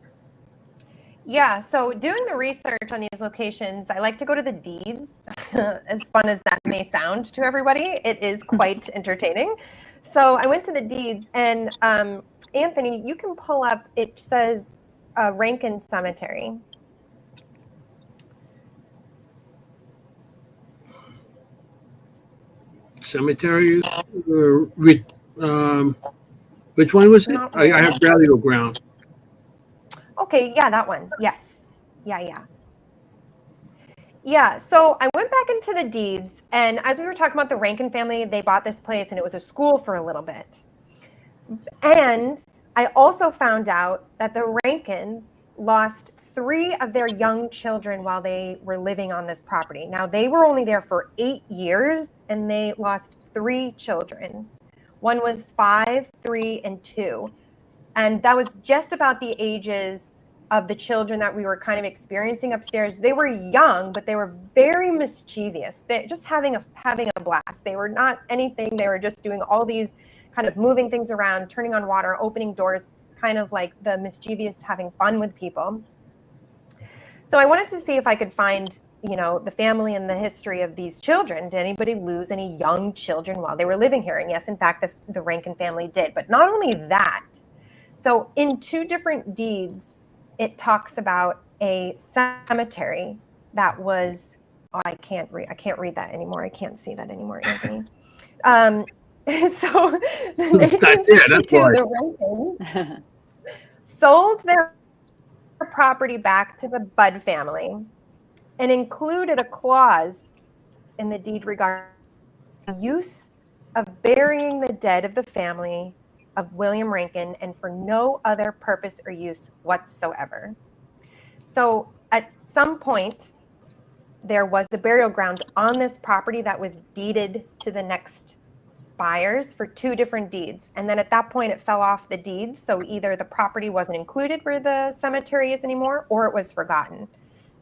Yeah, so doing the research on these locations, I like to go to the deeds. As fun as that may sound to everybody, it is quite entertaining. So I went to the deeds, and Anthony, you can pull up, it says Rankin Cemetery. Cemetery, which one was it? I have burial ground. Okay, yeah, that one. Yes. Yeah. Yeah, so I went back into the deeds, and as we were talking about the Rankin family, they bought this place, and it was a school for a little bit. And I also found out that the Rankins lost 3 of their young children while they were living on this property. Now, they were only there for 8 years, and they lost 3 children. One was 5, 3, and 2. And that was just about the ages of the children that we were kind of experiencing upstairs. They were young, but they were very mischievous. They just having a blast. They were not anything. They were just doing all these kind of moving things around, turning on water, opening doors, kind of like the mischievous having fun with people. So I wanted to see if I could find, the family and the history of these children. Did anybody lose any young children while they were living here? And yes, in fact, the Rankin family did. But not only that, so in 2 different deeds, it talks about a cemetery that was, I can't read that anymore. I can't see that anymore, Anthony. So in 1862, the Rankins sold their property back to the Budd family and included a clause in the deed regarding the use of burying the dead of the family of William Rankin and for no other purpose or use whatsoever. So at some point, there was a burial ground on this property that was deeded to the next buyers for 2 different deeds. And then at that point, it fell off the deeds. So either the property wasn't included where the cemetery is anymore, or it was forgotten.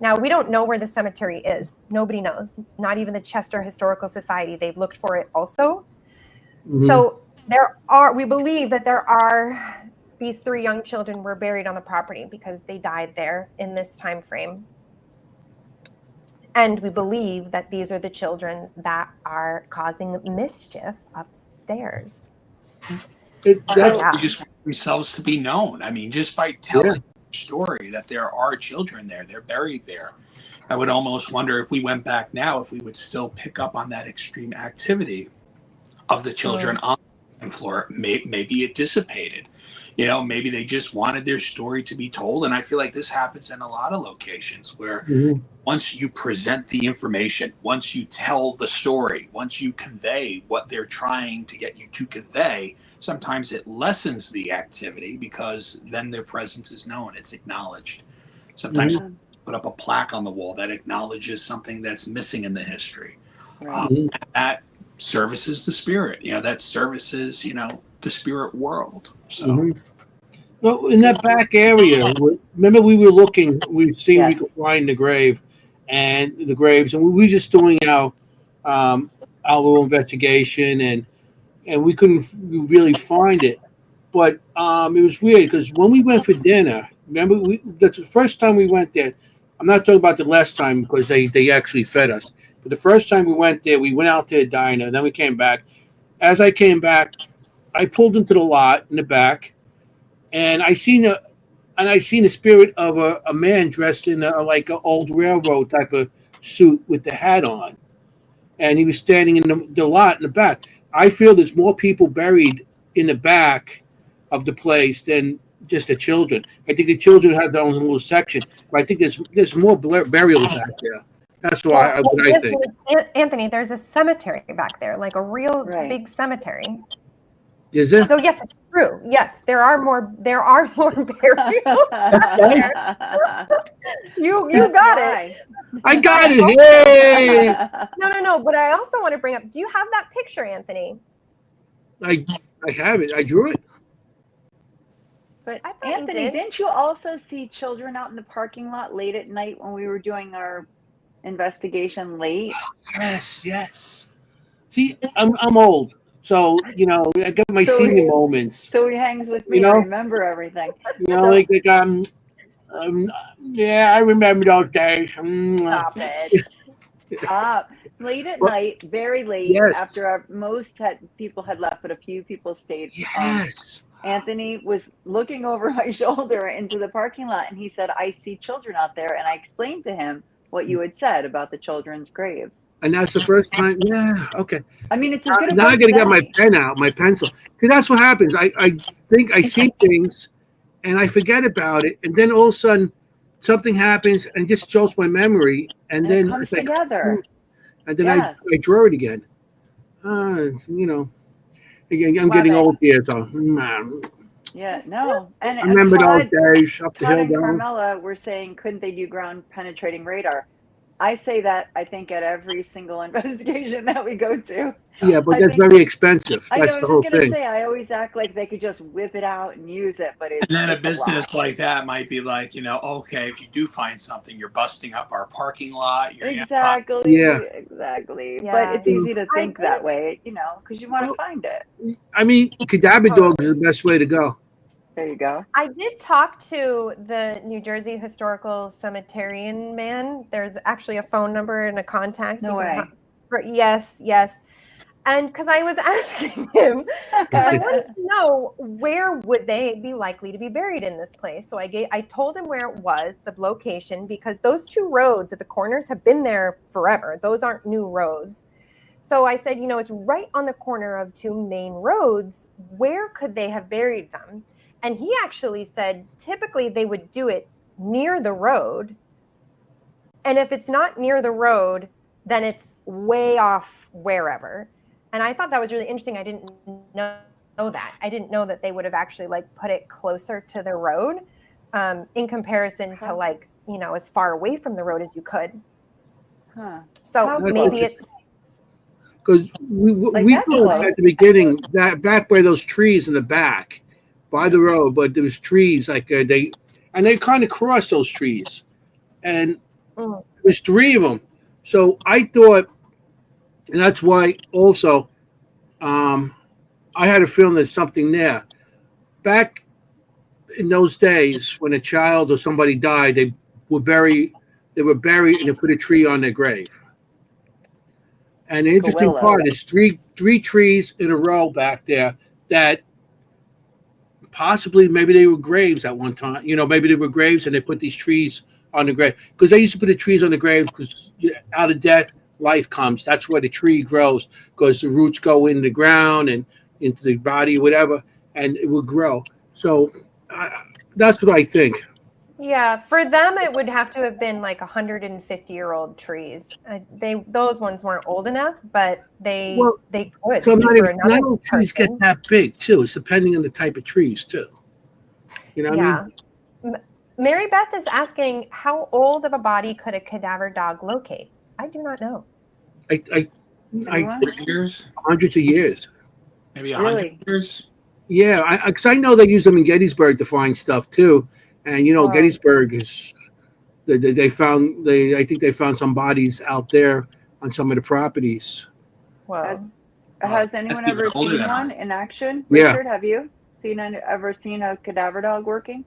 Now, we don't know where the cemetery is. Nobody knows, not even the Chester Historical Society. They've looked for it also. Mm-hmm. So we believe that these 3 young children were buried on the property because they died there in this time frame. And we believe that these are the children that are causing mischief upstairs. They just want themselves to be known. I mean, just by telling the story that there are children there, they're buried there. I would almost wonder if we went back now, if we would still pick up on that extreme activity of the children on the second floor. Maybe it dissipated. Maybe they just wanted their story to be told. And I feel like this happens in a lot of locations where once you present the information, once you tell the story, once you convey what they're trying to get you to convey, sometimes it lessens the activity because then their presence is known, it's acknowledged. Sometimes put up a plaque on the wall that acknowledges something that's missing in the history. That services the spirit, that services, the spirit world. So well, in that back area, remember we were looking, we see we could find the graves, and we were just doing our little investigation, and we couldn't really find it. But it was weird because when we went for dinner, remember that's the first time we went there. I'm not talking about the last time because they actually fed us. But the first time we went there, we went out to a diner, then we came back. As I came back, I pulled into the lot in the back, and I seen the spirit of a man dressed in like an old railroad type of suit with the hat on, and he was standing in the lot in the back. I feel there's more people buried in the back of the place than just the children. I think the children have their own little section, but I think there's more burials back there. That's what I think. Anthony, there's a cemetery back there, like a real big cemetery. Is it? So yes, it's true. Yes, there are more burials. You got it. I got it. Hey! No. But I also want to bring up. Do you have that picture, Anthony? I have it. I drew it. But Anthony, didn't you also see children out in the parking lot late at night when we were doing our investigation late? Yes. See, I'm old, so I got my senior moments. So he hangs with me. Remember everything. Like yeah, I remember those days. Stop it. Late at night, very late, after most people had left, but a few people stayed. Yes. Anthony was looking over my shoulder into the parking lot, and he said, "I see children out there." And I explained to him what you had said about the children's graves. And that's the first time. Yeah. Okay. I mean, it's as good. Now I got to get my pen out, my pencil. See, that's what happens. I think I see things, and I forget about it, and then all of a sudden, something happens and it just jolts my memory, and then it comes together. And then I draw it again. Again, I'm getting old here, so. Yeah, no. And I remember those days up the hill. And Carmela were saying, couldn't they do ground penetrating radar? I say that, I think, at every single investigation that we go to. Yeah, but that's very expensive. That's the whole thing. I was just going to say, I always act like they could just whip it out and use it, but it's and then a business like that might be like, okay, if you do find something, you're busting up our parking lot. Exactly. Yeah. Exactly. Yeah. But it's easy to think that way, because you want to find it. I mean, cadaver dogs is the best way to go. There you go. I did talk to the New Jersey Historical Cemeterian man. There's actually a phone number and a contact. No way. Yes. And because I was asking him, I wanted to know where would they be likely to be buried in this place. So I told him where it was, the location, because those two roads at the corners have been there forever. Those aren't new roads. So I said, it's right on the corner of two main roads. Where could they have buried them? And he actually said, typically they would do it near the road. And if it's not near the road, then it's way off wherever. And I thought that was really interesting. I didn't know that. I didn't know that they would have actually put it closer to the road in comparison to as far away from the road as you could. Huh. So maybe it's. Because we thought at the beginning that back by those trees in the back, by the road, but there was trees they kind of crossed those trees, and there's three of them. So I thought, and that's why also, I had a feeling there's something there. Back in those days, when a child or somebody died, they were buried and they put a tree on their grave. And the interesting part is three trees in a row back there that. Possibly, maybe they were graves at one time. Maybe they were graves and they put these trees on the grave. Because they used to put the trees on the grave because out of death, life comes. That's where the tree grows because the roots go in the ground and into the body, whatever, and it will grow. So that's what I think. Yeah, for them, it would have to have been 150-year-old trees. Those ones weren't old enough, but they could. So not all trees get that big, too. It's depending on the type of trees, too. You know what I mean? Mary Beth is asking, how old of a body could a cadaver dog locate? I do not know. Years? Hundreds of years. Maybe 100 years? Yeah, because I know they use them in Gettysburg to find stuff, too. And Gettysburg is I think they found some bodies out there on some of the properties. Wow. Has anyone ever seen one in action? Yeah. Richard, have you ever seen a cadaver dog working?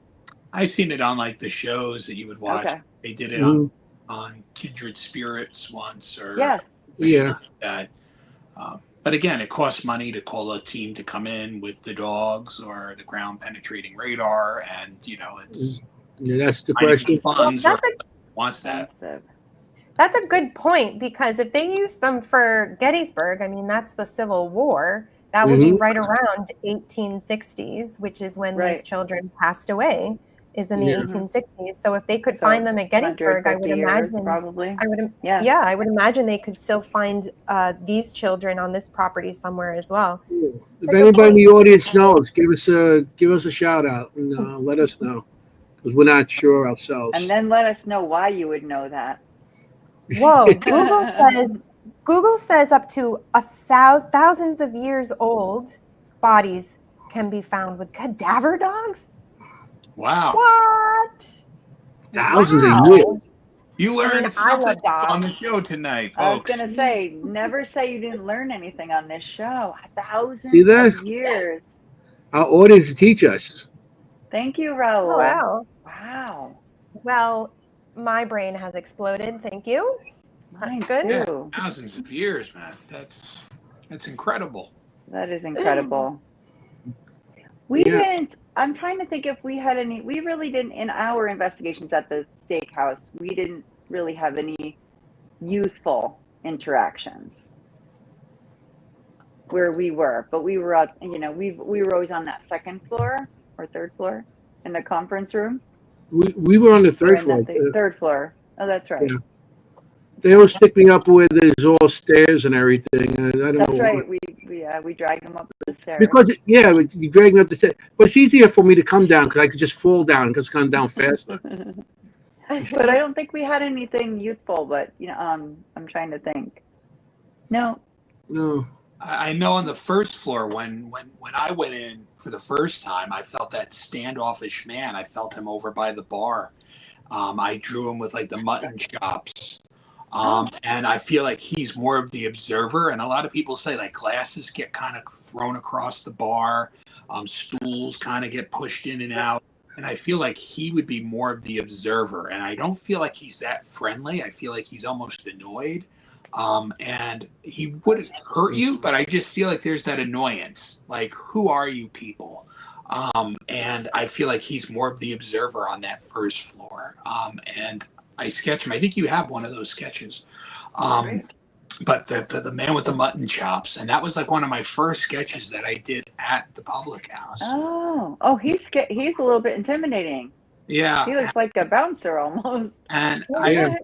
I've seen it on the shows that you would watch. Okay. They did it on Kindred Spirits once or like that. But again, it costs money to call a team to come in with the dogs or the ground penetrating radar, and it's that's the question. Wants that. That's a good point, because if they use them for Gettysburg, I mean that's the Civil War. That would be right around 1860s, which is when these children passed away. is in the Yeah. 1860s. So if they could So, find them at Gettysburg, I would 150 years, imagine probably. yeah, I would imagine they could still find these children on this property somewhere as well. If anybody in the audience knows, give us a shout out and let us know, because we're not sure ourselves. And then let us know why you would know that. Whoa, Google says up to thousands of years old bodies can be found with cadaver dogs. Wow. What? Thousands Wow. of years. You learned I something love dogs. on the show tonight, I was folks. going to say, never say you didn't learn anything on this show. Thousands See that? of years. Our audience teach us. Thank you, Raul. Oh, wow. Wow. Well, my brain has exploded. Thank you. Mine That's good. Yeah, too. thousands of years, man. That's incredible. That is incredible. We didn't, I'm trying to think if we had any, we really didn't, in our investigations at the steakhouse, we didn't really have any youthful interactions where we were, but we were up, you know, we were always on that second floor or third floor in the conference room. We were on the Or third in floor. that third floor. Oh, that's right. Yeah. They always stick me up where there's all stairs and everything. I don't That's know right. why. We drag them up the stairs. Because you drag me up the stairs, but it's easier for me to come down because I could just fall down and just come down faster. But I don't think we had anything youthful. But you know, I'm trying to think. No. I know on the first floor when I went in for the first time, I felt that standoffish man. I felt him over by the bar. I drew him with like the mutton chops. And I feel like he's more of the observer. And a lot of people say like glasses get kind of thrown across the bar, stools kind of get pushed in and out. And I feel like he would be more of the observer. And I don't feel like he's that friendly. I feel like he's almost annoyed. And he wouldn't hurt you, but I just feel like there's that annoyance. Like, who are you people? And I feel like he's more of the observer on that first floor. And I sketch him. I think you have one of those sketches. But the man with the mutton chops, and that was like one of my first sketches that I did at the public house. Oh, he's a little bit intimidating. Yeah. He looks like a bouncer almost. And I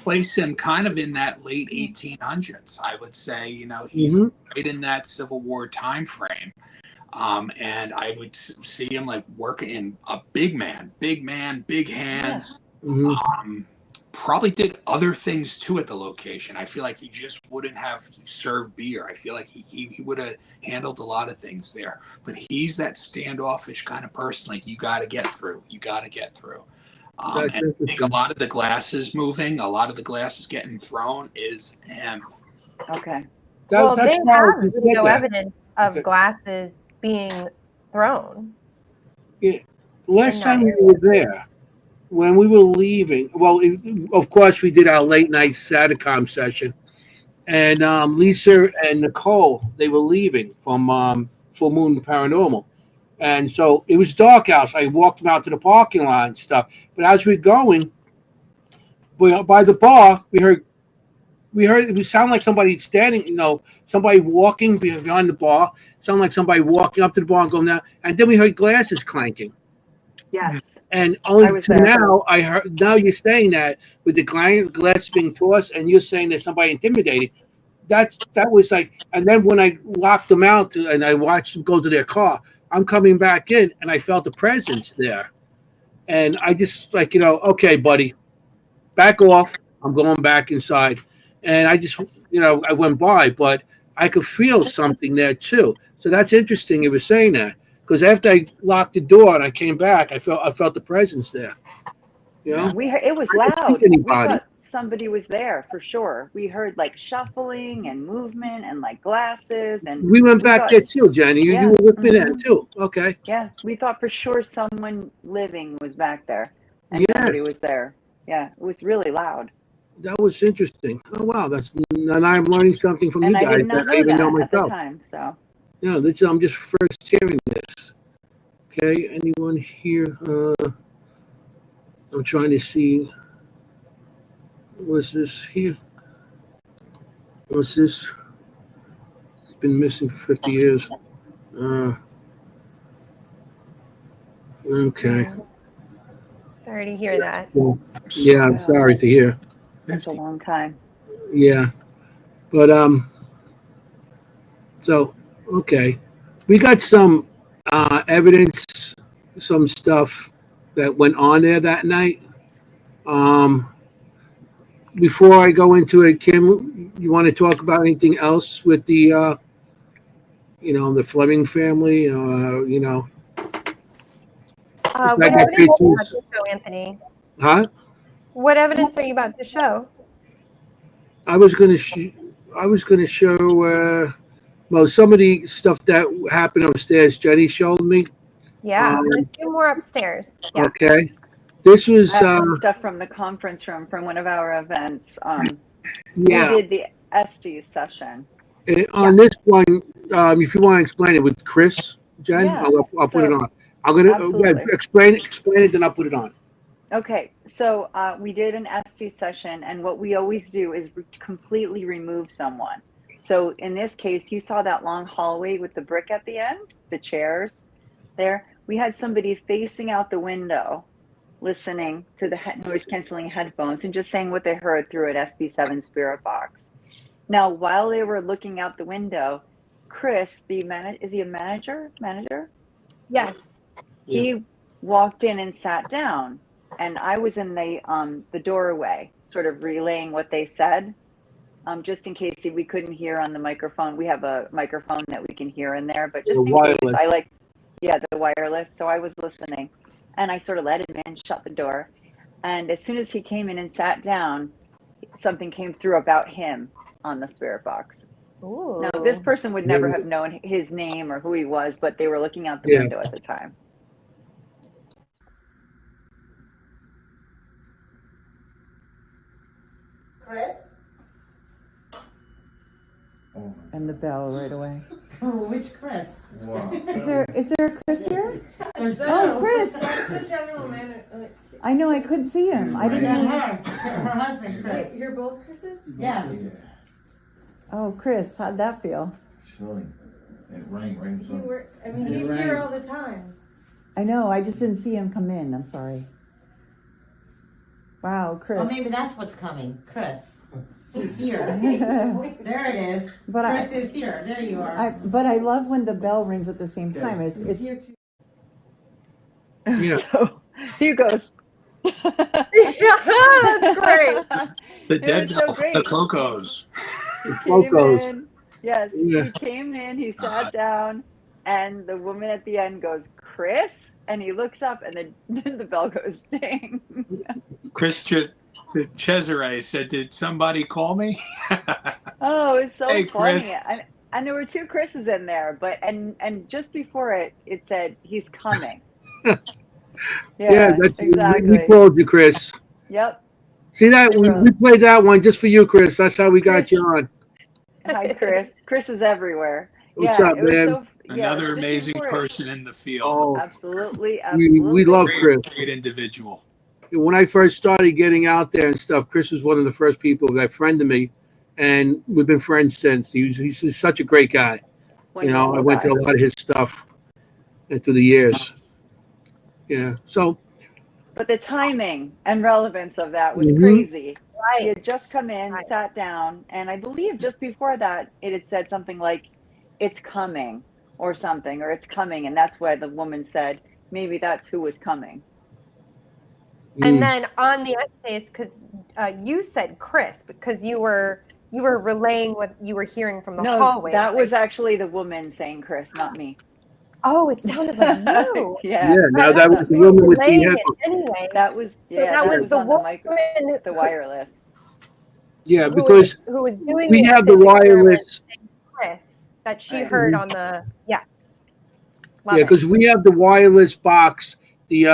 place him kind of in that late 1800s. I would say, you know, he's right in that Civil War time frame. And I would see him like working in a big man, big hands. Probably did other things too at the location. I feel like he just wouldn't have served beer. I feel like he would have handled a lot of things there. But he's that standoffish kind of person. Like, you got to get through. And I think a lot of the glasses moving, a lot of the glasses getting thrown is him. Okay. Well, they have video evidence of glasses being thrown. Yeah. Last time we were there, when we were leaving, well, of course, we did our late night Satacom session, and Lisa and Nicole, they were leaving from Full Moon Paranormal, and so it was dark out. So I walked them out to the parking lot and stuff. But as we were going, by the bar, we heard it would sound like somebody standing, you know, somebody walking behind the bar. Sound like somebody walking up to the bar and going down, and then we heard glasses clanking. Yes. And only to now, I heard. Now you're saying that with the glass being tossed, and you're saying there's somebody intimidating. That was like, and then when I locked them out and I watched them go to their car, I'm coming back in, and I felt the presence there, and I just like, you know, okay, buddy, back off. I'm going back inside, and I just, you know, I went by, but I could feel something there too. So that's interesting. You were saying that. Because after I locked the door and I came back, I felt the presence there. You know, it was loud. We thought somebody was there for sure. We heard like shuffling and movement and like glasses, and we went back there too, Jenny. You were with me there too. Okay. Yeah, we thought for sure someone living was back there, and somebody was there. Yeah, it was really loud. That was interesting. Oh wow, and I'm learning something from you guys. I did not know that at the time. So. Yeah, I'm just first hearing this. Okay, anyone here? I'm trying to see. What's this here? What's this? It's been missing for 50 years. Okay. Sorry to hear that. Yeah, I'm sorry to hear. That's a long time. Yeah, but so okay, we got some evidence, some stuff that went on there that night. Um, Before I go into it, Kim, you want to talk about anything else with the the Fleming family? What I got evidence are you about pictures. to show, Anthony? Huh? What evidence are you about to show? I was gonna show well some of the stuff that happened upstairs. Jenny showed me. Yeah, let's do more upstairs. Yeah. Okay. This was I have some stuff from the conference room from one of our events. We yeah. did the SG session. On this one, if you want to explain it with Chris, Jen, Yeah, I'll put it so- on. I'm gonna Absolutely. explain it, then I'll put it on. Okay, so we did an SG session, and what we always do is completely remove someone. So in this case, you saw that long hallway with the brick at the end, the chairs there. We had somebody facing out the window, listening to the noise canceling headphones and just saying what they heard through an SB7 spirit box. Now, while they were looking out the window, Chris, is he a manager? Yes. He walked in and sat down, and I was in the doorway, sort of relaying what they said, just in case we couldn't hear on the microphone. We have a microphone that we can hear in there, but just in case, the wireless. So I was listening, and I sort of let him in, shut the door, and as soon as he came in and sat down, something came through about him on the spirit box. Ooh. Now, this person would never have known his name or who he was, but they were looking out the window at the time. Chris? And the bell right away. Oh, which Chris? Wow. Is there a Chris here? Oh, Chris. The general manager. I know I couldn't see him. I didn't know. Her husband, Chris. You're both Chris's? Yes. Oh, Chris, how'd that feel? Chilling. It rained You so. were, I mean, he's here all the time. I know, I just didn't see him come in. I'm sorry. Wow, Chris. Oh, maybe that's what's coming. Chris. He's here. There it is. But Chris is here. There you are. but I love when the bell rings at the same time. It's Here too. Yeah. So he goes. That's great. The It dead was so bell, great. the Cocos. Locos. Yes, Yeah. he came in, he sat down, and the woman at the end goes, Chris? And he looks up, and then the bell goes ding. Chris Cesare said, "Did somebody call me?" Oh, it's so Hey, funny. Chris. And there were two Chris's in there, but and just before it said he's coming. Yeah, that's exactly. we called you, Chris. Yep. See that we played that one just for you, Chris. That's how we got you on. Hi, Chris. Chris is everywhere. What's up, it was man? so, Another just amazing before it- person in the field. Oh, Absolutely, we absolutely. love Chris. Great individual. When I first started getting out there and stuff, Chris was one of the first people that friended me, and we've been friends since. He's such a great guy. You know, I went to a lot of his stuff through the years. Yeah. So. But the timing and relevance of that was Mhm. crazy. He Right. had just come in, Right. sat down, and I believe just before that, it had said something like, "It's coming," or something, or "It's coming," and that's why the woman said, "Maybe that's who was coming." And then on the essays, because you said Chris, because you were relaying what you were hearing from the hallway. That was actually the woman saying Chris, not me. Oh, it sounded like you. Yeah. Now that was the You were woman with the relaying it headphones. anyway. That was So that was the on the woman the wireless. Yeah, who because was doing we the have the essay experiment wireless. saying Chris that she Right. heard on the Love Yeah, it. because we have the wireless box, the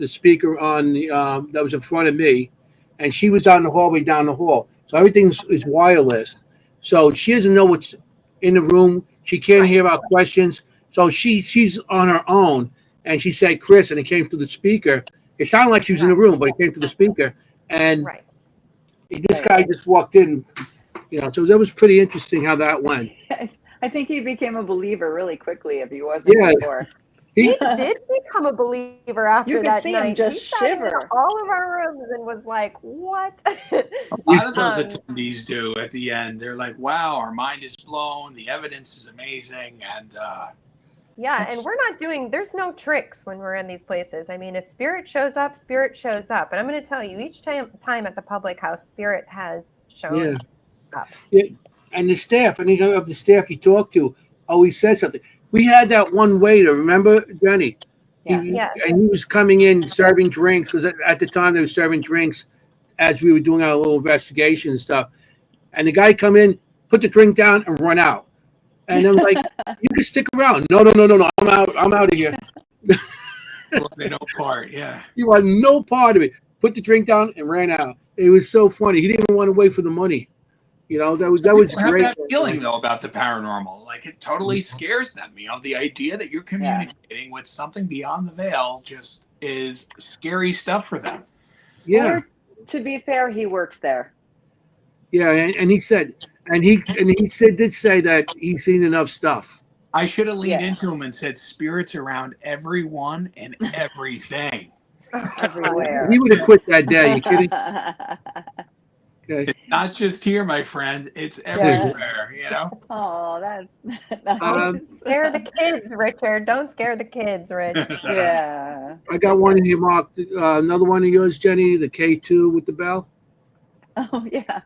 speaker on the that was in front of me, and she was on the hallway down the hall. So everything is wireless. So she doesn't know what's in the room. She can't Right. hear our questions. So she's on her own, and she said Chris, and it came through the speaker. It sounded like she was in the room, but it came through the speaker. And Right. this guy just walked in, So that was pretty interesting how that went. I think he became a believer really quickly if he wasn't Yeah. before. He did become a believer after You could that see him night. just He sat in shiver. all of our rooms and was like, "What?" A lot of those Um, attendees do at the end. They're like, "Wow, our mind is blown. The evidence is amazing." And Yeah, and we're not doing, there's no tricks when we're in these places. I mean, if spirit shows up, spirit shows up. And I'm going to tell you, each time at the public house, spirit has shown up. Yeah. And the staff, any of the staff you talk to always said something. We had that one waiter, remember, Jenny? Yeah. Yes. And he was coming in serving drinks because at the time they were serving drinks as we were doing our little investigation and stuff. And the guy come in, put the drink down, and run out. And I'm like, you can stick around. No. I'm out of here. no part. Yeah. You want no part of it. Put the drink down and ran out. It was so funny. He didn't even want to wait for the money. You know, that was People great. have that feeling though about the paranormal. Like it totally scares them. You know, the idea that you're communicating with something beyond the veil just is scary stuff for them. Yeah. Or, to be fair, he works there. Yeah, and he said, did say that he's seen enough stuff. I should have leaned into him and said, "Spirits around everyone and everything." Everywhere. He would have quit that day. You kidding? Okay. It's not just here, my friend. It's everywhere. You know. Oh, that's Don't scare the kids, Richard. Don't scare the kids, Rich. Yeah. I got one in here marked. Another one of yours, Jenny, the K2 with the bell. Oh, yeah.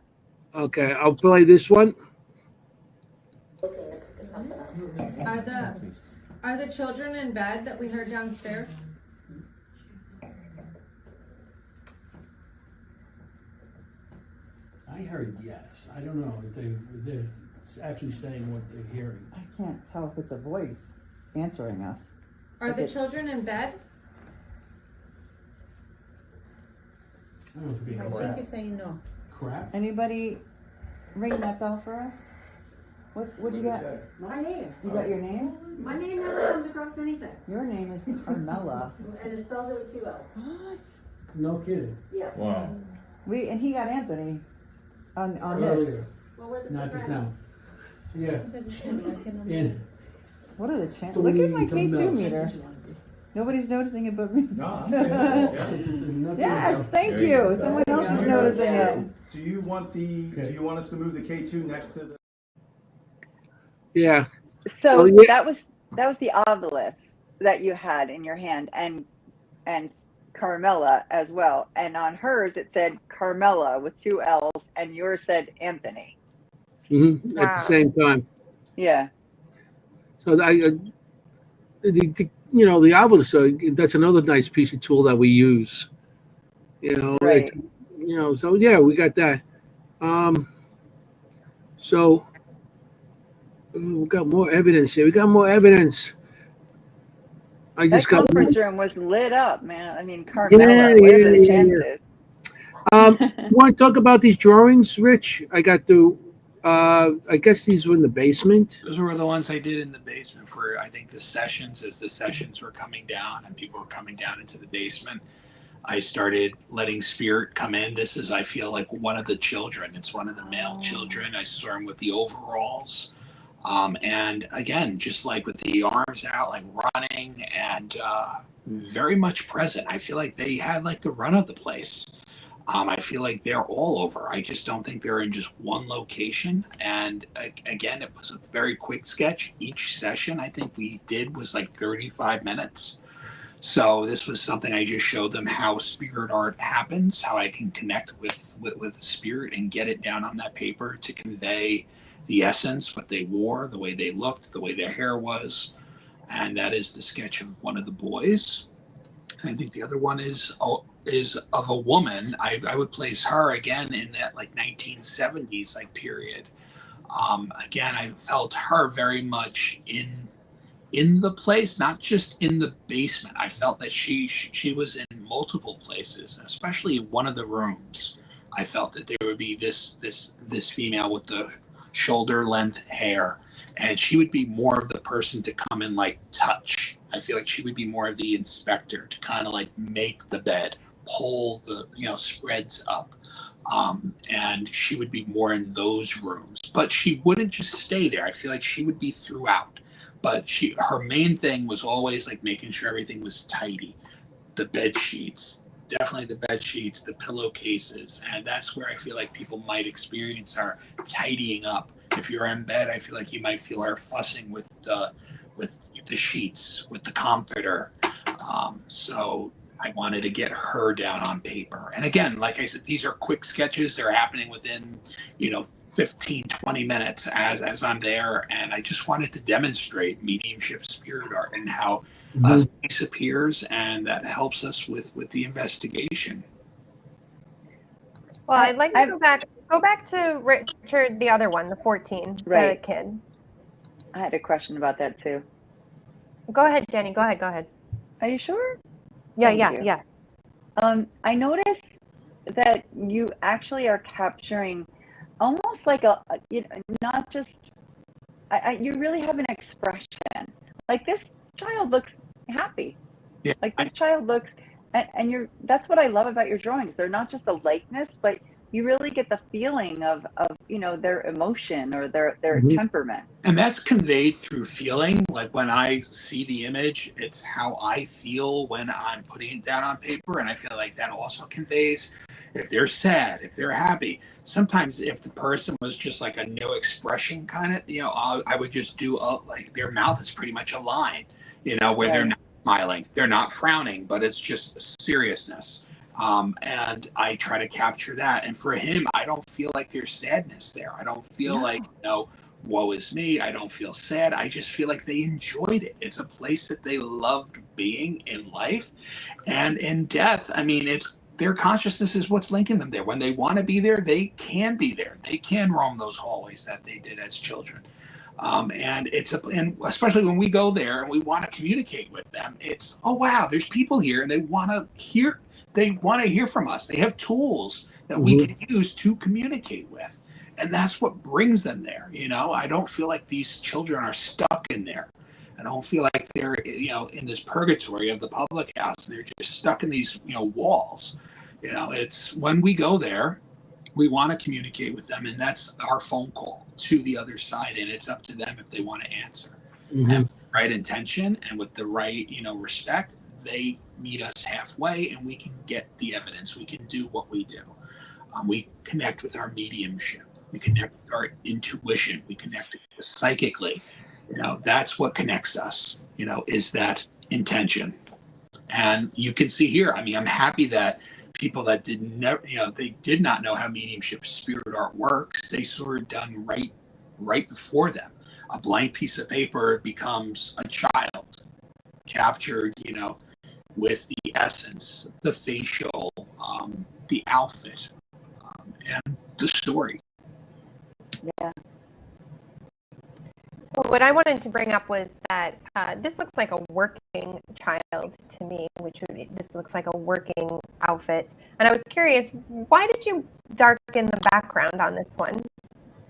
Okay, I'll play this one. Are the children in bed that we heard downstairs? I heard yes. I don't know if they're actually saying what they're hearing. I can't tell if it's a voice answering us. Are the children in bed? I don't know if it's being I think he's saying no. crap. Anybody ring that bell for us? What'd you get? My name. You got your name? My name never comes across anything. Your name is Carmela. And it spells it with 2 L's. What? No kidding. Yeah. Wow. And he got Anthony on this. Earlier, Well, we're the not just now. Sopranos. Yeah. And What are the chances? So Look we at my need to come K2 down. meter. Nobody's noticing it but me. No, I'm saying, nothing Yes, else. thank There you you. go. Someone else is Yeah. noticing it. Do you want us to move the K2 next to the? Yeah. So Well, yeah. that was the obelisk that you had in your hand, and Carmela as well. And on hers it said Carmela with 2 L's, and yours said Anthony. Mm-hmm. At the same time. Yeah. So the obelisk. That's another nice piece of tool that we use. You know. Right. So yeah, we got that. So we got more evidence here. I That just got. conference room was lit up, man. I mean, Carmela, what are the chances? You want to talk about these drawings, Rich? I got I guess these were in the basement. Those were the ones I did in the basement for, I think, the sessions. As the sessions were coming down and people were coming down into the basement, I started letting spirit come in. This is, I feel like, one of the children. It's one of the male children. I saw him with the overalls. And again, just like with the arms out, like running and very much present. I feel like they had like the run of the place. I feel like they're all over. I just don't think they're in just one location. And again, it was a very quick sketch. Each session I think we did was like 35 minutes. So this was something I just showed them how spirit art happens, how I can connect with the spirit and get it down on that paper to convey the essence, what they wore, the way they looked, the way their hair was. And that is the sketch of one of the boys. And I think the other one is of a woman. I would place her again in that like 1970s like period. Again, I felt her very much in the place, not just in the basement. I felt that she was in multiple places, especially one of the rooms. I felt that there would be this female with the shoulder length hair, and she would be more of the person to come and like touch. I feel like she would be more of the inspector to kind of like make the bed, pull the spreads up, and she would be more in those rooms. But she wouldn't just stay there. I feel like she would be throughout. but her main thing was always like making sure everything was tidy. The bed sheets, definitely the bed sheets, the pillowcases, and that's where I feel like people might experience our tidying up. If you're in bed, I feel like you might feel our fussing with the sheets, with the comforter. So I wanted to get her down on paper. And again, like I said, these are quick sketches. They're happening within, 15, 20 minutes as I'm there. And I just wanted to demonstrate mediumship, spirit art, and how face appears, and that helps us with the investigation. Well, I'd like to go back to Richard, the other one, the 14, the kid. I had a question about that too. Go ahead, Jenny. Go ahead. Are you sure? Yeah. I noticed that you actually are capturing almost like not just, you really have an expression. Like this child looks happy. Yeah. Like this child looks, and that's what I love about your drawings. They're not just a likeness, but you really get the feeling of their emotion or their temperament. And that's conveyed through feeling. Like when I see the image, it's how I feel when I'm putting it down on paper. And I feel like that also conveys if they're sad, if they're happy. Sometimes if the person was just like a no expression kind of, I would just do like their mouth is pretty much a line, where they're not smiling, they're not frowning, but it's just seriousness. And I try to capture that. And for him, I don't feel like there's sadness there. I don't feel like, woe is me. I don't feel sad. I just feel like they enjoyed it. It's a place that they loved being in life and in death. I mean, their consciousness is what's linking them there. When they want to be there, they can be there. They can roam those hallways that they did as children. And especially when we go there and we want to communicate with them, it's, oh wow, there's people here and they want to hear from us. They have tools that we can use to communicate with. And that's what brings them there. I don't feel like these children are stuck in there. I don't feel like they're, in this purgatory of the public house. They're just stuck in these, walls. It's when we go there, we want to communicate with them, and that's our phone call to the other side. And it's up to them if they want to answer. And with the right intention and with the right, respect, they meet us halfway, and we can get the evidence. We can do what we do. We connect with our mediumship. We connect with our intuition. We connect psychically. That's what connects us, is that intention. And you can see here, I mean, I'm happy that people that they did not know how mediumship spirit art works, they saw it done right before them. A blank piece of paper becomes a child captured, with the essence, the facial, the outfit, and the story. Yeah. Well, what I wanted to bring up was that this looks like a working child to me, this looks like a working outfit. And I was curious, why did you darken the background on this one?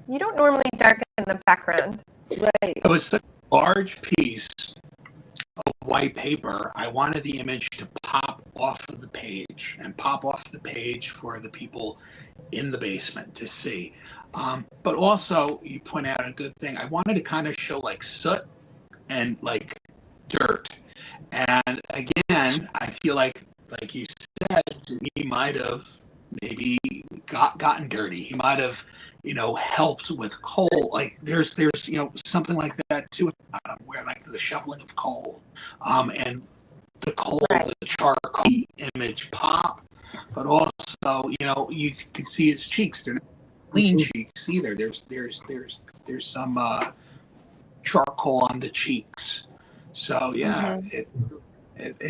You don't normally darken the background. Right. It was such a large piece of white paper. I wanted the image to pop off of the page for the people in the basement to see. But also, you point out a good thing. I wanted to kind of show like soot and like dirt. And again, I feel like you said, he might have maybe gotten dirty. He might have, helped with coal. Like there's something like that too. Where like the shoveling of coal, and the coal, the charcoal image pop. But also, you can see his cheeks. They're not clean cheeks either. There's some charcoal on the cheeks. So yeah,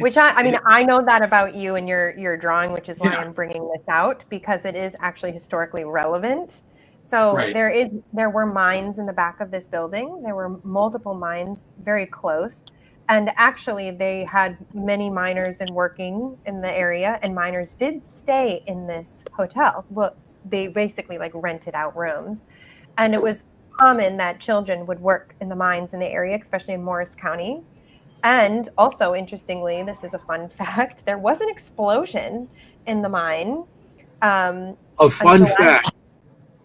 which I know that about you and your drawing, which is why I'm bringing this out, because it is actually historically relevant. So there were mines in the back of this building. There were multiple mines very close. And actually, they had many miners and working in the area, and miners did stay in this hotel. Well, they basically like rented out rooms. And it was common that children would work in the mines in the area, especially in Morris County. And also, interestingly, this is a fun fact, there was an explosion in the mine. Fun fact.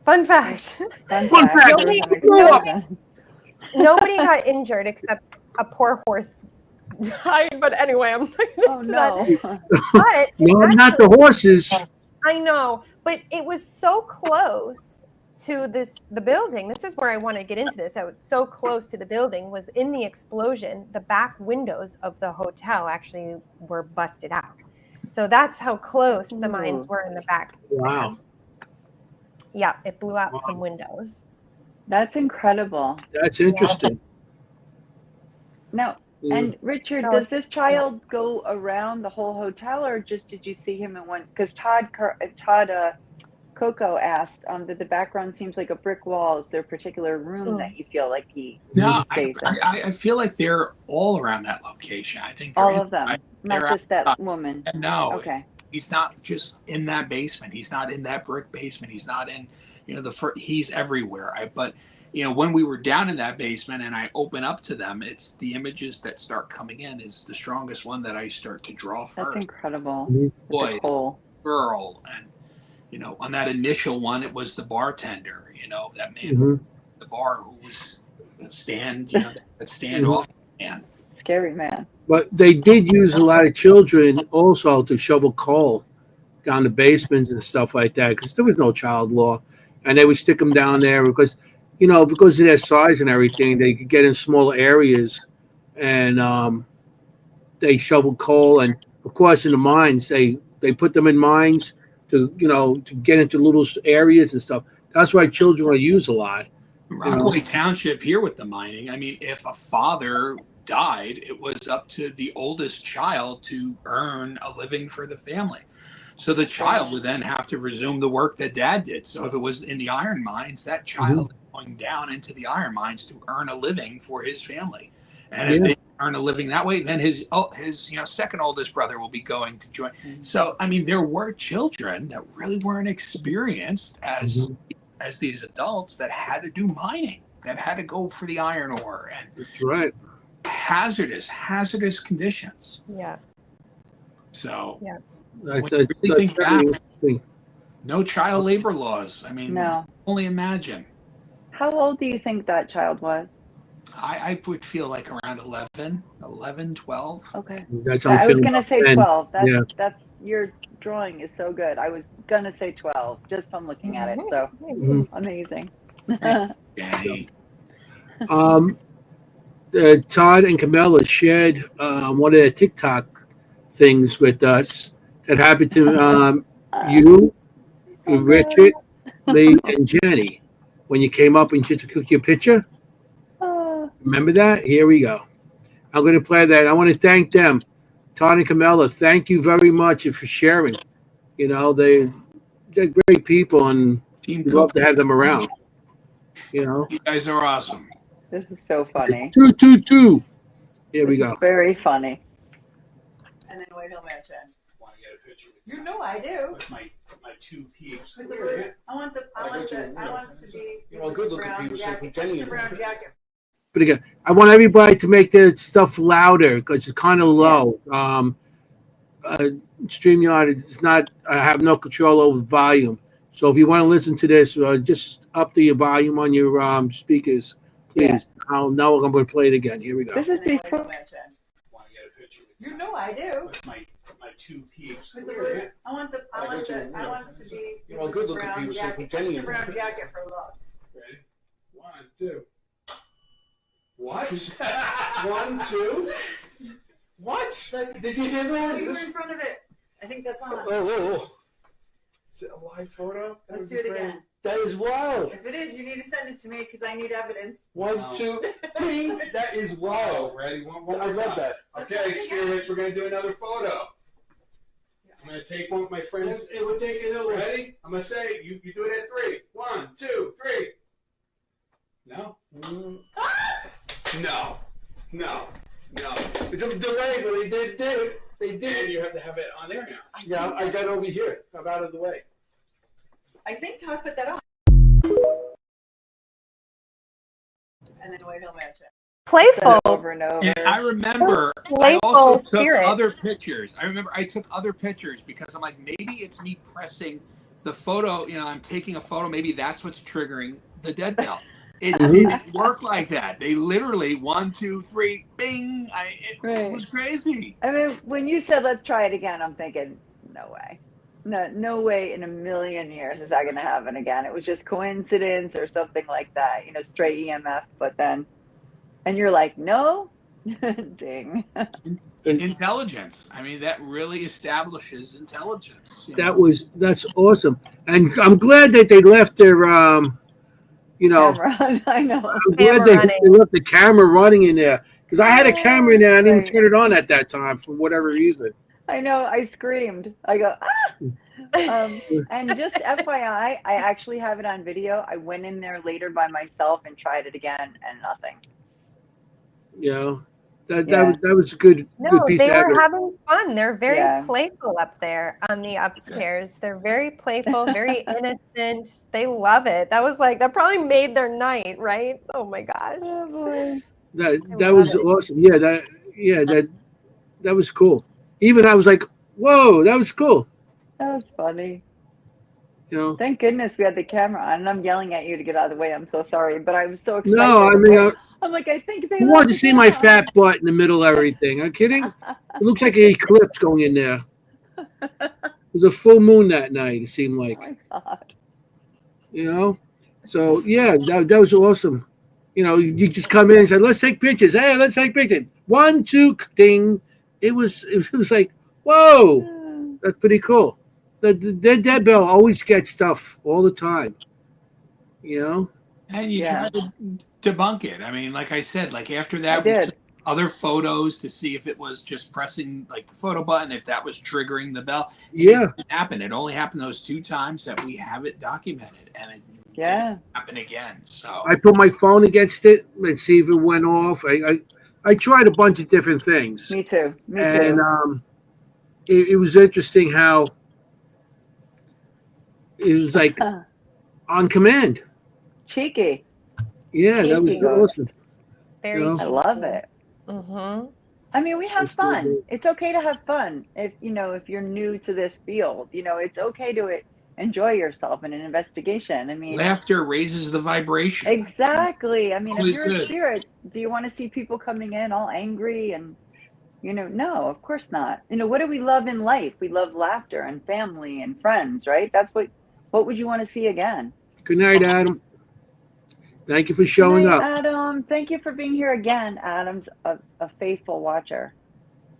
Fun fact. Fun fact. Nobody got injured except a poor horse died. But anyway, I'm not Oh into no. that. But No, not the horses. I know, but it was so close to the building. This is where I want to get into this. I was so close to the building, was in the explosion, the back windows of the hotel actually were busted out. So that's how close the mines were in the back. Wow. Yeah, it blew out some windows. That's incredible. That's interesting. Now, and Richard, So does this child go around the whole hotel, or just did you see him in one? Because Todd Coco asked that the background seems like a brick wall. Is there a particular room that you feel like he stays in? I feel like they're all around that location. I think All of them, not they're just that woman. No, Okay. He's not just in that basement. He's not in that brick basement. He's not in, he's everywhere. But when we were down in that basement and I open up to them, it's the images that start coming in is the strongest one that I start to draw first. That's incredible. Boy, girl, and on that initial one, it was the bartender. That man at the bar who was that standoff man. Scary man. But they did use a lot of children also to shovel coal down the basements and stuff like that because there was no child law, and they would stick them down there because of their size and everything, they could get in smaller areas, and they shoveled coal, and of course in the mines they put them in mines to get into little areas and stuff. That's why children are used a lot. Rockaway Township here with the mining. I mean, if a father died, it was up to the oldest child to earn a living for the family. So the child would then have to resume the work that dad did. So if it was in the iron mines, that child is going down into the iron mines to earn a living for his family. And if they earn a living that way, then his second oldest brother will be going to join. So I mean, there were children that really weren't experienced as these adults that had to do mining, that had to go for the iron ore, and that's right. Hazardous conditions. Yeah. So That's no child labor laws. I mean, only imagine. How old do you think that child was? I would feel like around 11, 12. Okay. I was going to say 12. That's your drawing is so good. I was going to say 12 just from looking at it. So amazing. Todd and Camilla shared one of their TikTok things with us that happened to you, Richard, Lee, and Jenny when you came up and you took your picture. Remember that? Here we go. I'm going to play that. I want to thank them. Todd and Camilla, thank you very much for sharing. They're great people, and we love to have them around. You guys are awesome. This is so funny. 222. Here we go. Very funny. And then wait till match end. Want to get a picture with You know I do. With my two peeps. With the I want it to be good looking people. jacket. The brown jacket. But again, I want everybody to make their stuff louder because it's kind of low. StreamYard is not. I have no control over volume. So if you want to listen to this, just up the volume on your speakers, please. Now I'm going to play it again. Here we go. This is before. Want to get a picture with You know I do. With my two peeps. With the I want it to be good looking people. Jacket. The brown jacket for love. Ready? 1, 2. What? 1, 2. What? Look, Did you hear that? you were in front of it. I think that's on. Oh. Is it a live photo? Let's do it again. That is wild. If it is, you need to send it to me because I need evidence. 1, 2, 3. That is wild. Ready? One I more love time. that. Okay, spirits, we're going to do another photo. I'm going to take one with my friends. It would take another one. Ready? I'm going to say, you do it at 3. 1, 2, 3. No? No. It's a delay, but they did it. They did And it. you have to have it on there now. Yeah, I got over here. I'm out of the way. I think Todd put that on. And then wait till match end. Playful. Over and over. And I remember I Playful also took spirit. other pictures. I remember I took other pictures because I'm like, maybe it's me pressing the photo. I'm taking a photo. Maybe that's what's triggering the dead bell. It didn't work like that. They literally 1, 2, 3, bing. It was crazy. I mean, when you said let's try it again, I'm thinking, no way. No way in a million years is that going to happen again. It was just coincidence or something like that, straight EMF. But then, and you're like, no, ding. Intelligence. I mean, that really establishes intelligence. That's awesome, and I'm glad that they left their Camera. I know. I'm glad they left the camera running in there because I had a camera in there. I didn't even turn it on at that time for whatever reason. I know. I screamed. I go, ah! And just FYI, I actually have it on video. I went in there later by myself and tried it again, and nothing. That was a good. No, good piece they of were evidence. having fun. They're very playful up there on the upstairs. They're very playful, very innocent. They love it. That probably made their night, right? Oh my gosh. Oh boy. That was awesome. Yeah, that was cool. Even I was like, whoa, that was cool. That was funny. Thank goodness we had the camera on, and I'm yelling at you to get out of the way. I'm so sorry, but I was so excited. No, I mean, I'm like, I think they. You wanted to see my fat butt in the middle of everything. Are you kidding? It looks like an eclipse going in there. It was a full moon that night, it seemed like. Oh my God. So yeah, that was awesome. You just come in and say, let's take pictures. Hey, let's take pictures. 1, 2, ding. It was like, whoa, that's pretty cool. That bell always gets stuff all the time. And you try to debunk it. I mean, like I said, after that, we took other photos to see if it was just pressing the photo button, if that was triggering the bell. Yeah. It didn't happen. It only happened those 2 times that we have it documented, and it didn't happen again. So I put my phone against it and see if it went off. I tried a bunch of different things. Me too. And it was interesting how it was like on command. Cheeky. Yeah, that was awesome. Very I love it. Mm-hmm. I mean, we have fun. It's okay to have fun. If you're new to this field, it's okay to enjoy yourself in an investigation. I mean, laughter raises the vibration. Exactly. I mean, if you're good. a spirit, do you want to see people coming in all angry and no, of course not. What do we love in life? We love laughter and family and friends, right? That's what would you want to see again? Good night, Adam. Thank you for showing up. Adam, thank you for being here again. Adam's a faithful watcher.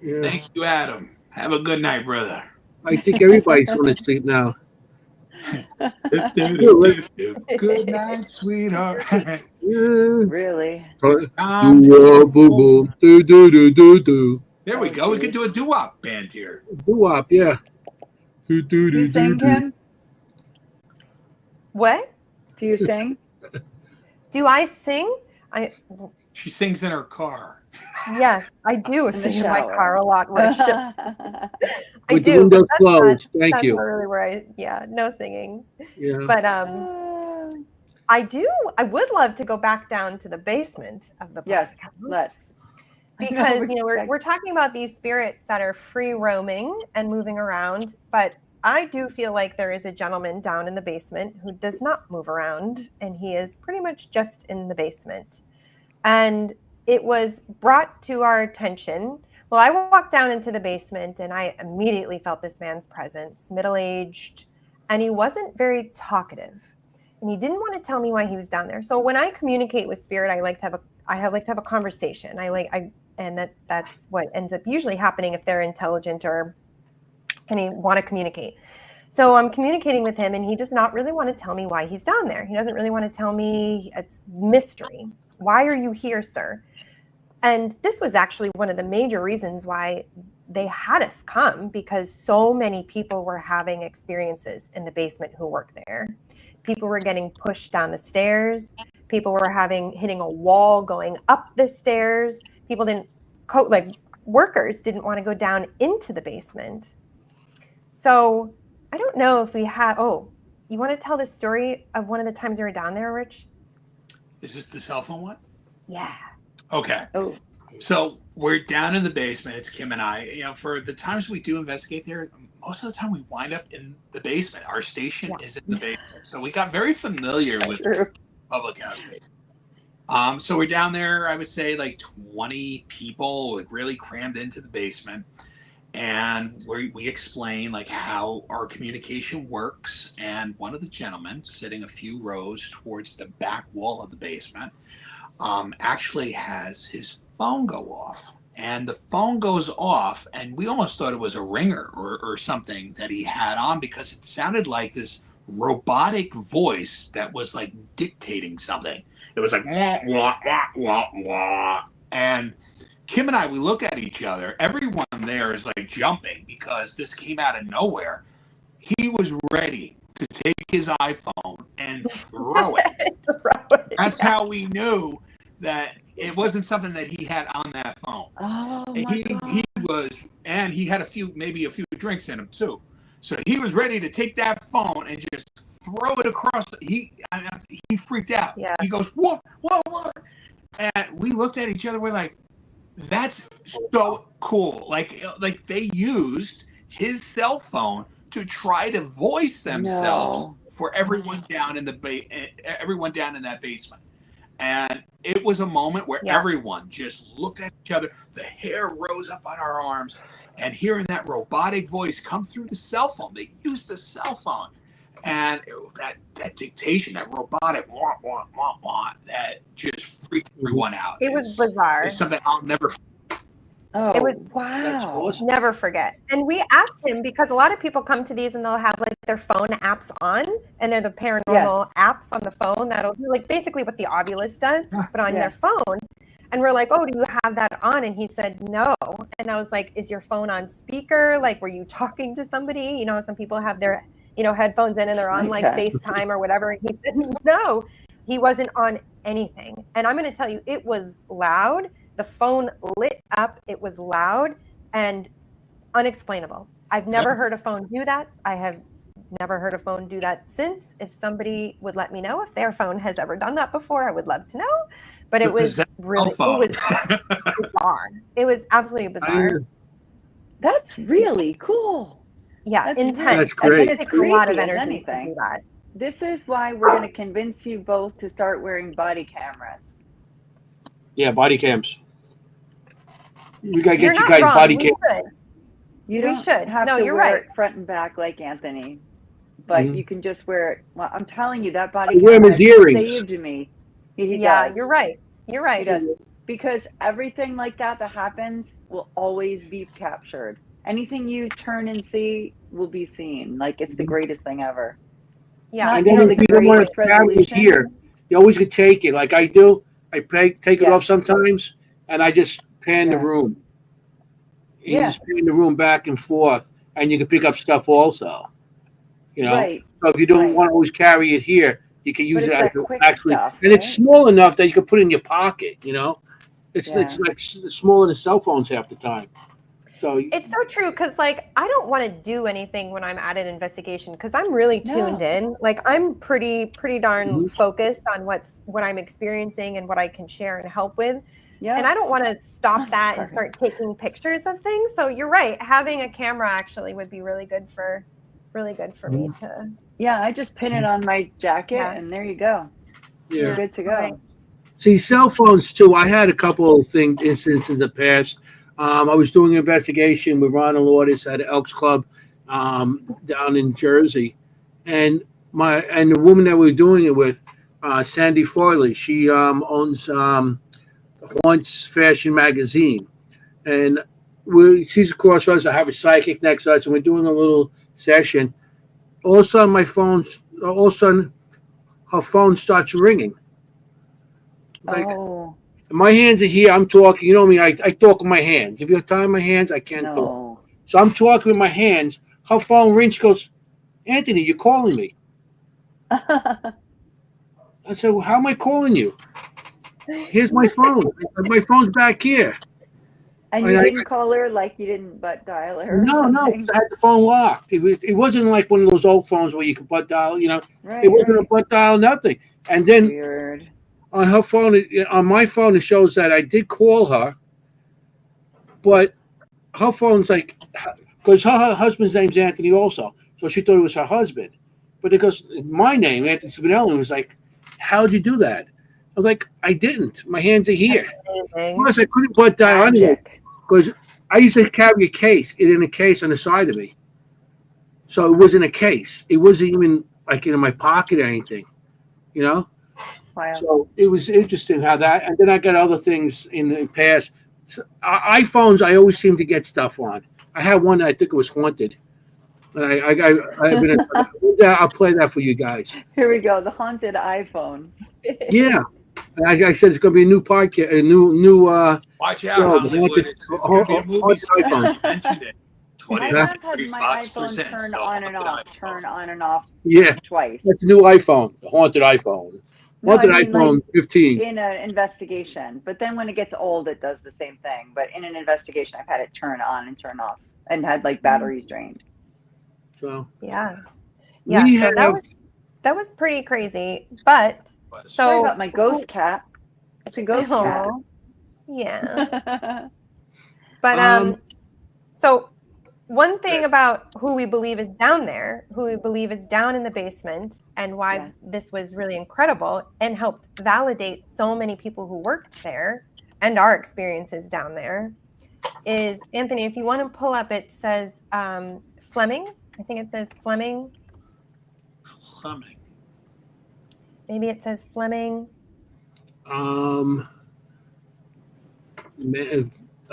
Yeah. Thank you, Adam. Have a good night, brother. I think everybody's going to sleep now. Good night, sweetheart. Really? There we go. We could do a doo-wop band here. Doo-wop, yeah. You sing, Kim? What? Do you sing? Do I sing? She sings in her car. Yes, I do sing in my car a lot, Rich. I With do. the windows But closed. Thank that's you. not really where no singing. Yeah. But I would love to go back down to the basement of the Yes, house. let's. Because we're talking about these spirits that are free roaming and moving around, but I do feel like there is a gentleman down in the basement who does not move around, and he is pretty much just in the basement. And it was brought to our attention. Well, I walked down into the basement and I immediately felt this man's presence, middle-aged, and he wasn't very talkative. And he didn't want to tell me why he was down there. So when I communicate with spirit, I like to have a conversation. That's what ends up usually happening if they're intelligent or want to communicate. So I'm communicating with him, and he does not really want to tell me why he's down there. He doesn't really want to tell me. It's mystery. Why are you here, sir? And this was actually one of the major reasons why they had us come, because so many people were having experiences in the basement who work there. People were getting pushed down the stairs. People were hitting a wall going up the stairs. People workers didn't want to go down into the basement. So I don't know if we have, you want to tell the story of one of the times you were down there, Rich? Is this the cell phone one? Yeah. Okay. Oh. So we're down in the basement. It's Kim and I. For the times we do investigate there, most of the time we wind up in the basement. Our station is in the basement. So we got very familiar with public house basement. So we're down there, I would say like 20 people, like really crammed into the basement. And we explain like how our communication works. And one of the gentlemen sitting a few rows towards the back wall of the basement actually has his phone go off. And the phone goes off, and we almost thought it was a ringer or something that he had on, because it sounded like this robotic voice that was like dictating something. It was like, wah, wah, wah, wah, wah. And Kim and I, we look at each other. Everyone there is like jumping because this came out of nowhere. He was ready to take his iPhone and throw it. That's how we knew that it wasn't something that he had on that phone. Oh my God. He was, and he had maybe a few drinks in him too. So he was ready to take that phone and just throw it across. He freaked out. Yeah. He goes, what? And we looked at each other. We're like, that's so cool. Like they used his cell phone to try to voice themselves for everyone down in everyone down in that basement. And it was a moment where everyone just looked at each other. The hair rose up on our arms, and hearing that robotic voice come through the cell phone. They used the cell phone, and that dictation, that robotic wah, wah, wah, wah, that just freaked everyone out. It was bizarre. It's something I'll never forget. Oh, it was wow. That's awesome. Never forget. And we asked him, because a lot of people come to these and they'll have like their phone apps on, and they're the paranormal apps on the phone that'll do like basically what the Ovilus does, but on their phone. And we're like, oh, do you have that on? And he said, no. And I was like, is your phone on speaker? Like, were you talking to somebody? You know, some people have their, headphones in and they're on like FaceTime or whatever. And he said, no, he wasn't on anything. And I'm going to tell you, it was loud. The phone lit up. It was loud and unexplainable. I've never heard a phone do that. I have never heard a phone do that since. If somebody would let me know if their phone has ever done that before, I would love to know. But it was really, it was bizarre. It was absolutely bizarre. That's really cool. Yeah, that's intense. That's great. It takes a lot of energy to do that. This is why we're going to convince you both to start wearing body cameras. Yeah, body cams. We gotta You're get you not guys wrong. body We cams. should. You don't have to wear it front and back like Anthony, but you can just wear it. Well, I'm telling you, that body camera saved me. He does. You're right. You're right. He does. Because everything like that happens will always be captured. Anything you turn and see will be seen. Like it's the greatest thing ever. Yeah. And then if you don't want to carry it here, you always could take it. Like I do. I take it off sometimes, and I just pan the room. You just pan the room back and forth, and you can pick up stuff also. Right. So if you don't want to always carry it here, you can use it as actually, stuff, and it's small enough that you can put it in your pocket. It's like smaller than cell phones half the time. So it's so true, because like I don't want to do anything when I'm at an investigation, because I'm really tuned in. Like I'm pretty darn focused on what I'm experiencing and what I can share and help with. Yeah. And I don't want to stop that and start taking pictures of things. So you're right. Having a camera actually would be really good for me to. Yeah, I just pin it on my jacket and there you go. Yeah. You're good to go. Right. See, cell phones too. I had a couple of incidents in the past. I was doing an investigation with Ron and Lourdes at an Elks Club down in Jersey, and the woman that we were doing it with, Sandy Farley, she owns Haunts Fashion Magazine, and she's across us. I have a psychic next to us, and we're doing a little session. All of a sudden, her phone starts ringing. Like, my hands are here. I'm talking. You know me. I talk with my hands. If you're tying my hands, I can't talk. So I'm talking with my hands. Her phone rings. She goes, Anthony, you're calling me. I said, well, how am I calling you? Here's my phone. My phone's back here. And you didn't call her, like you didn't butt dial her? No, because I had the phone locked. It wasn't like one of those old phones where you could butt dial, Right, it wasn't a butt dial, nothing. And then on her phone, on my phone, it shows that I did call her, but her phone's like, because her husband's name's Anthony also, so she thought it was her husband. But it goes, my name, Anthony Spinelli, was like, how'd you do that? was like, I didn't. My hands are here. Amazing. Plus, I couldn't put that on it Magic. because I used to carry it in a case on the side of me. So it wasn't a case. It wasn't even like in my pocket or anything, you know? Wow. So it was interesting how that, and then I got other things in the past. So, iPhones, I always seem to get stuff on. I had one that I think it was haunted. And I've been. I'll play that for you guys. Here we go. The haunted iPhone. Yeah, and I said it's going to be a new podcast, a new. Watch out, show, Hollywood. It's going to be a movie. haunted iPhone. You mentioned it. I 20th have had Century my Fox iPhone presents turned the on and haunted off, iPhone. turn on and off Yeah, twice. that's the new iPhone, the haunted iPhone. No, I Haunted mean, iPhone like, 15. in an investigation. But then when it gets old, it does the same thing. But in an investigation, I've had it turn on and turn off and had like batteries drained. So Yeah. we Yeah. So have. that was pretty crazy. But Sorry so about my ghost cat. It's a ghost cat. Aw, yeah. But so one thing about who we believe is down there, who we believe is down in the basement, and why this was really incredible and helped validate so many people who worked there and our experiences down there is, Anthony, if you want to pull up, it says Fleming. I think it says Fleming. Fleming. Maybe it says Fleming. Man,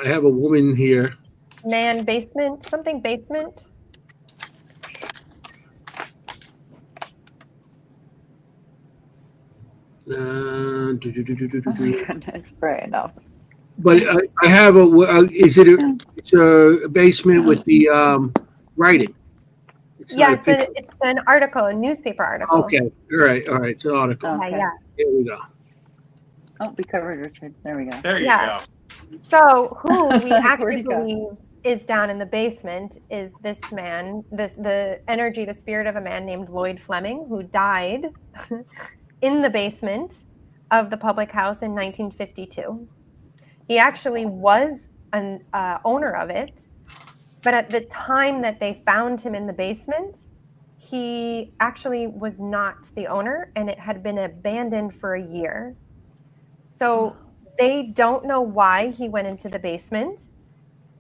I have a woman here. Man basement, something basement. Oh my goodness, right enough. But I have a. It's a basement with the writing. It's Yeah, not a it's picture. it's an article, a newspaper article. Okay, all right. It's an article. Okay. Yeah. Here we go. Oh, we covered Richard. There we go. There you Yeah. go. So who we Where'd actually he go? believe is down in the basement is this man, the energy, the spirit of a man named Lloyd Fleming, who died in the basement of the public house in 1952. He actually was an owner of it, but at the time that they found him in the basement, he actually was not the owner, and it had been abandoned for a year. So they don't know why he went into the basement.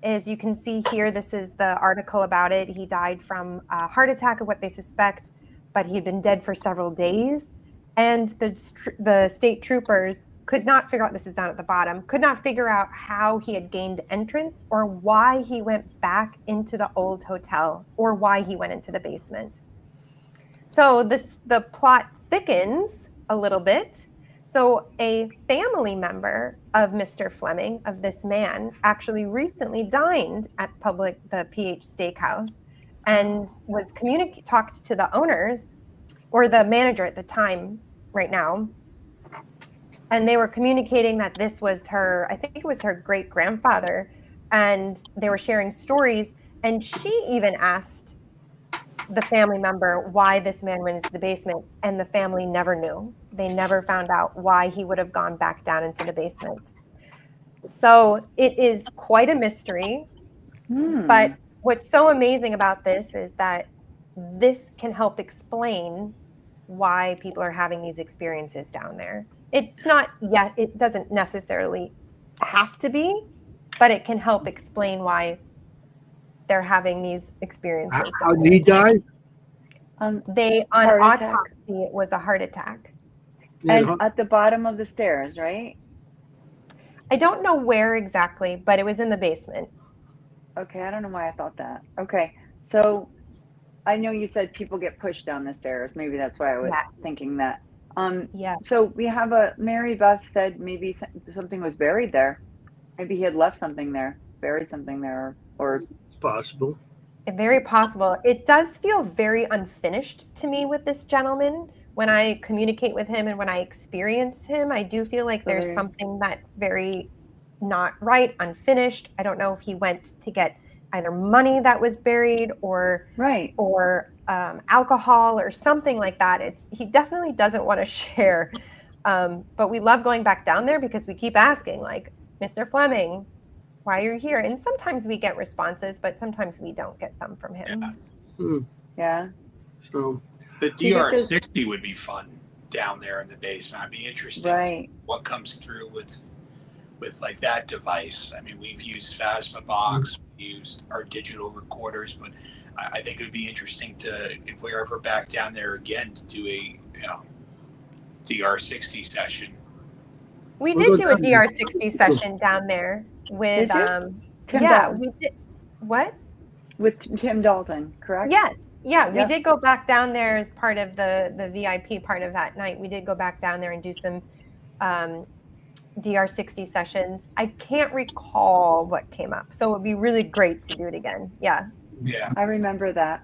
As you can see here, this is the article about it. He died from a heart attack, of what they suspect, but he had been dead for several days. And the state troopers could not figure out, this is down at the bottom, could not figure out how he had gained entrance or why he went back into the old hotel or why he went into the basement. So the plot thickens a little bit. So a family member of Mr. Fleming, of this man, actually recently dined at the PH Steakhouse and was talked to the owners or the manager at the time right now. And they were communicating that this was her, I think it was her great grandfather, and they were sharing stories. And she even asked the family member why this man went into the basement, and the family never knew. They never found out why he would have gone back down into the basement. So it is quite a mystery. But what's so amazing about this is that this can help explain why people are having these experiences down there. It's not yet, it doesn't necessarily have to be, but it can help explain why they're having these experiences. How did he die? On Heart autopsy, attack. it was a heart attack. And at the bottom of the stairs, right? I don't know where exactly, but it was in the basement. Okay, I don't know why I thought that. Okay, so I know you said people get pushed down the stairs. Maybe that's why I was thinking that. Yeah. So we have Mary Beth said maybe something was buried there. Maybe he had left something there, buried something there, or It's possible. Very possible. It does feel very unfinished to me with this gentleman. When I communicate with him and when I experience him, I do feel like there's something that's very not right, unfinished. I don't know if he went to get either money that was buried or alcohol or something like that. He definitely doesn't want to share. But we love going back down there because we keep asking, like, Mr. Fleming, why are you here? And sometimes we get responses, but sometimes we don't get them from him. Yeah. So the DR60 would be fun down there in the basement. I'd be interested Right. what comes through with like that device. I mean, we've used Phasmabox, we've used our digital recorders, but I think it would be interesting to, if we're ever back down there again, to do a DR60 session. We did do a DR60 session down there with Did you? Tim yeah, Dalton. we did. What? With Tim Dalton, correct? Yes. Yeah, we Yeah. did go back down there as part of the VIP part of that night. We did go back down there and do some DR60 sessions. I can't recall what came up, so it would be really great to do it again. Yeah. Yeah. I remember that.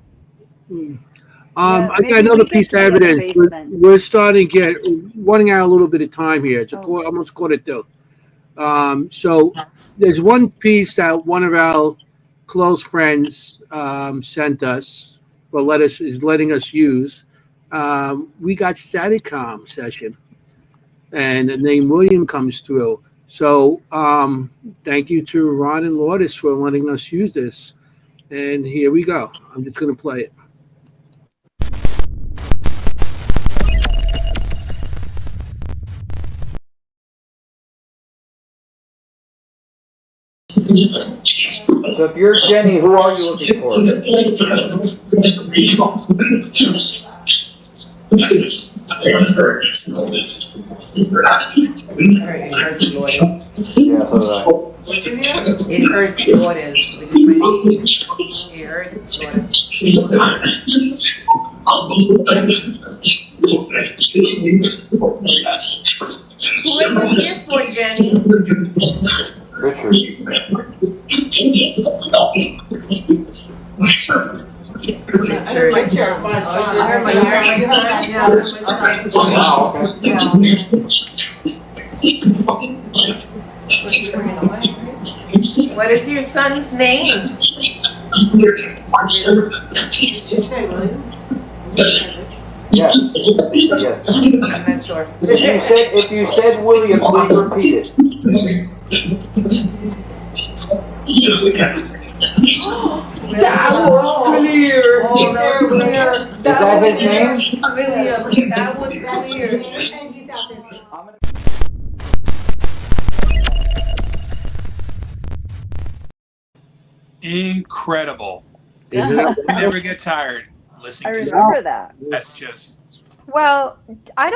I got maybe another we get piece of to be in the evidence. basement. We're starting to running out a little bit of time here. It's almost 1:45. So there's one piece that one of our close friends sent us, or is letting us use. We got Staticom session, and the name William comes through. So thank you to Ron and Lourdes for letting us use this. And here we go. I'm just going to play it. So if you're Jennie, who are you looking for? It hurts, Lourdes. Yeah, so do I. It hurts, Lourdes, which is my name. It hurts, Who are you here for, Jennie? Richard. Richard, my son. Wow, What is your son's name? Did you say William? Yes. Yes. I'm not sure. If you said William, please repeat it. That was clear. Oh, that was clear. Is that his name? William, that was That's his clear. name, and he's out there. Incredible. Isn't it? I never get tired I listening to remember that. That's just Well, I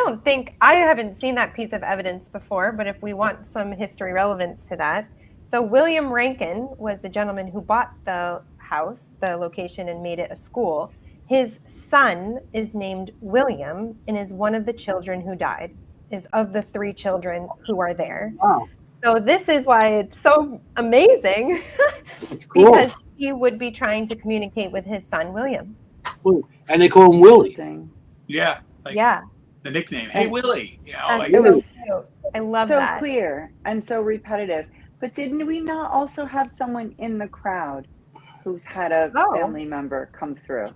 haven't seen that piece of evidence before, but if we want some history relevance to that. So William Rankin was the gentleman who bought the house, the location, and made it a school. His son is named William and is one of the children who died, is of the 3 children who are there. Wow. So this is why it's so amazing It's cool. because he would be trying to communicate with his son, William. And they call him Willie. Interesting. yeah, like Yeah. the nickname. Hey Willie, you know, That's like It was so cute. I love so that. clear and so repetitive. But didn't we not also have someone in the crowd who's had a family member come through?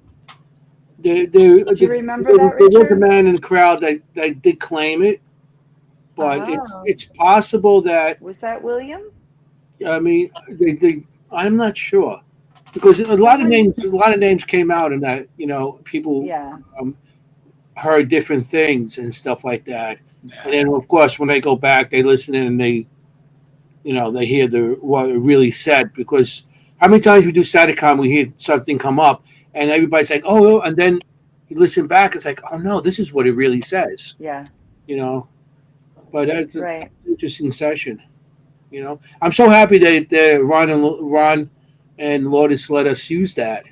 Do you remember that, There was a Richard? man in the crowd that did claim it, but it's possible that, Was that William? I mean, I'm not sure, because a lot of names came out, and that people Yeah. heard different things and stuff like that. And then of course when they go back, they listen in and they hear what it really said, because how many times we do Saticom, we hear something come up and everybody's like, oh, and then you listen back, it's like, oh no, this is what it really says. Yeah. But that's Right. an interesting session. I'm so happy that Ron and Lourdes let us use that.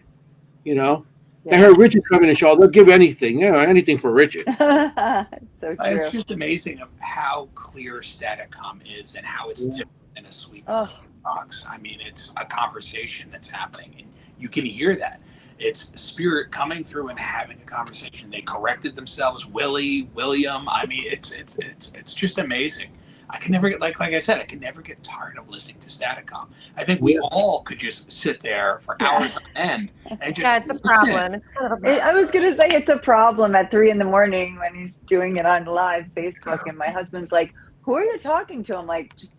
They heard Richard come in the show, they'll give anything, anything for Richard. So true. it's just amazing of how clear Staticom is and how it's different than a sweep box. I mean, it's a conversation that's happening, and you can hear that. It's spirit coming through and having a conversation. They corrected themselves, William. I mean, it's just amazing. I can never get like I said, I can never get tired of listening to Staticom. I think we all could just sit there for hours on end and just it's a problem. It's kind of I was gonna say it's a problem at 3 a.m. when he's doing it on live Facebook, and my husband's like, "Who are you talking to?" I'm like, "Just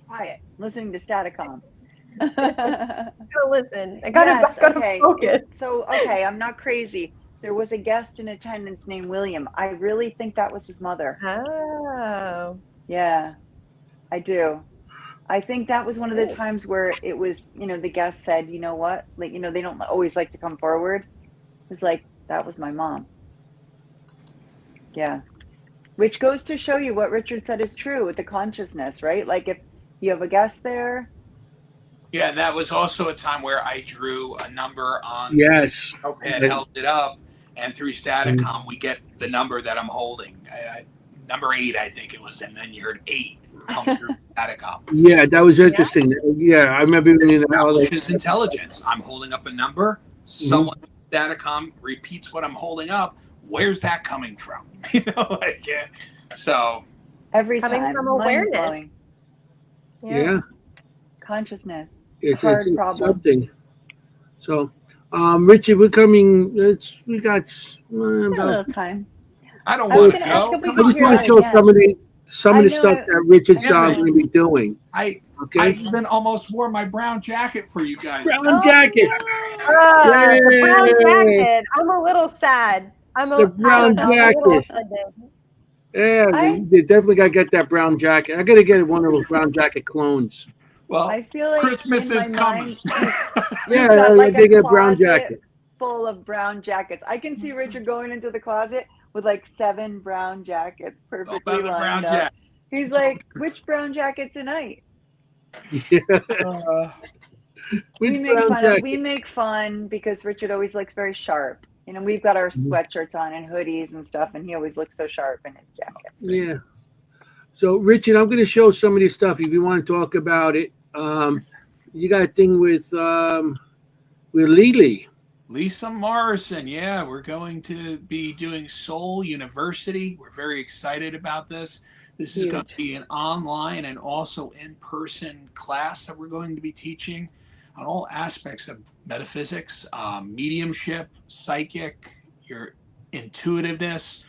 quiet, listening to Staticom." listen. I gotta focus. So okay, I'm not crazy. there was a guest in attendance named William. I really think that was his mother. Oh. Yeah, I do. I think that was one of the times where it was, the guest said, you know what? Like, they don't always like to come forward. It's like, that was my mom. Yeah. Which goes to show you what Richard said is true with the consciousness, right? Like if you have a guest there. Yeah, and that was also a time where I drew a number on Yes. the notepad, held it up, and through Staticom, we get the number that I'm holding. Number 8, I think it was, and then you heard 8 come through Staticom. Yeah, that was interesting. Yeah, I remember reading Now, that. which is intelligence. I'm holding up a number. Someone from Staticom repeats what I'm holding up. Where's that coming from? So Every coming time. from awareness. Mind-blowing. Yeah. Consciousnness. It's problem. something. So, Richard, we're coming. We got A little time. I don't want to go. I just want to show some of the stuff that Richard's going to be doing. I Okay. even almost wore my brown jacket for you guys. Brown jacket. The brown jacket. I'm a little sad. The brown jacket. Yeah, you definitely got to get that brown jacket. I got to get one of those brown jacket clones. Well, I feel like Christmas in is my coming. You've got like they get a a brown closet jacket. full of brown jackets. I can see Richard going into the closet with like 7 brown jackets perfectly lined up. Jacket. He's like, which brown jacket tonight? We make fun because Richard always looks very sharp. We've got our sweatshirts on and hoodies and stuff, and he always looks so sharp in his jacket. Yeah. So, Richard, I'm going to show some of this stuff if you want to talk about it. You got a thing with Lily. Lisa Morrison. Yeah, we're going to be doing Soul University. We're very excited about this. This is going to be an online and also in-person class that we're going to be teaching on all aspects of metaphysics, mediumship, psychic, your intuitiveness.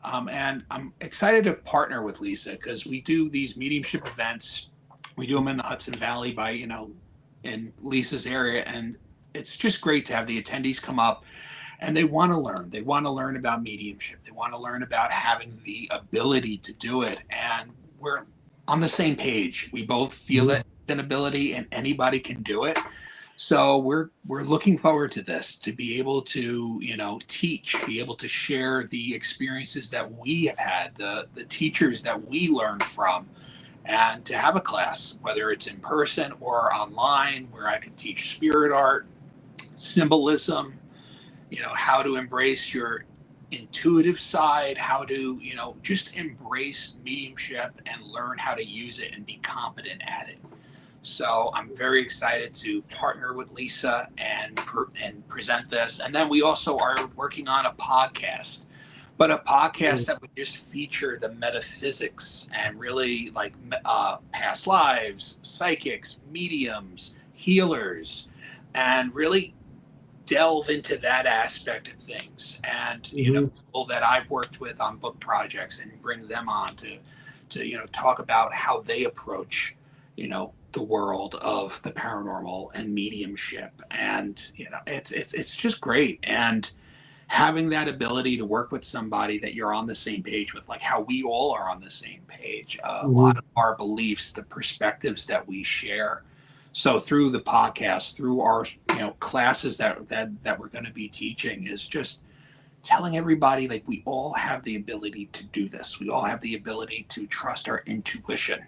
And I'm excited to partner with Lisa because we do these mediumship events. We do them in the Hudson Valley in Lisa's area. And it's just great to have the attendees come up and they want to learn. They want to learn about mediumship. They want to learn about having the ability to do it. And we're on the same page. We both feel that an ability and anybody can do it. So we're looking forward to this, to be able to, teach, be able to share the experiences that we have had, the teachers that we learned from, and to have a class, whether it's in person or online, where I can teach spirit art, symbolism, how to embrace your intuitive side, how to, just embrace mediumship and learn how to use it and be competent at it. So I'm very excited to partner with Lisa and present this. And then we also are working on a podcast, but a podcast that would just feature the metaphysics and really like past lives, psychics, mediums, healers, and really delve into that aspect of things. And, people that I've worked with on book projects and bring them on to talk about how they approach, the world of the paranormal and mediumship. And, it's just great. And having that ability to work with somebody that you're on the same page with, like how we all are on the same page, a lot of our beliefs, the perspectives that we share. So through the podcast, through our, classes that we're going to be teaching is just telling everybody like we all have the ability to do this. We all have the ability to trust our intuition.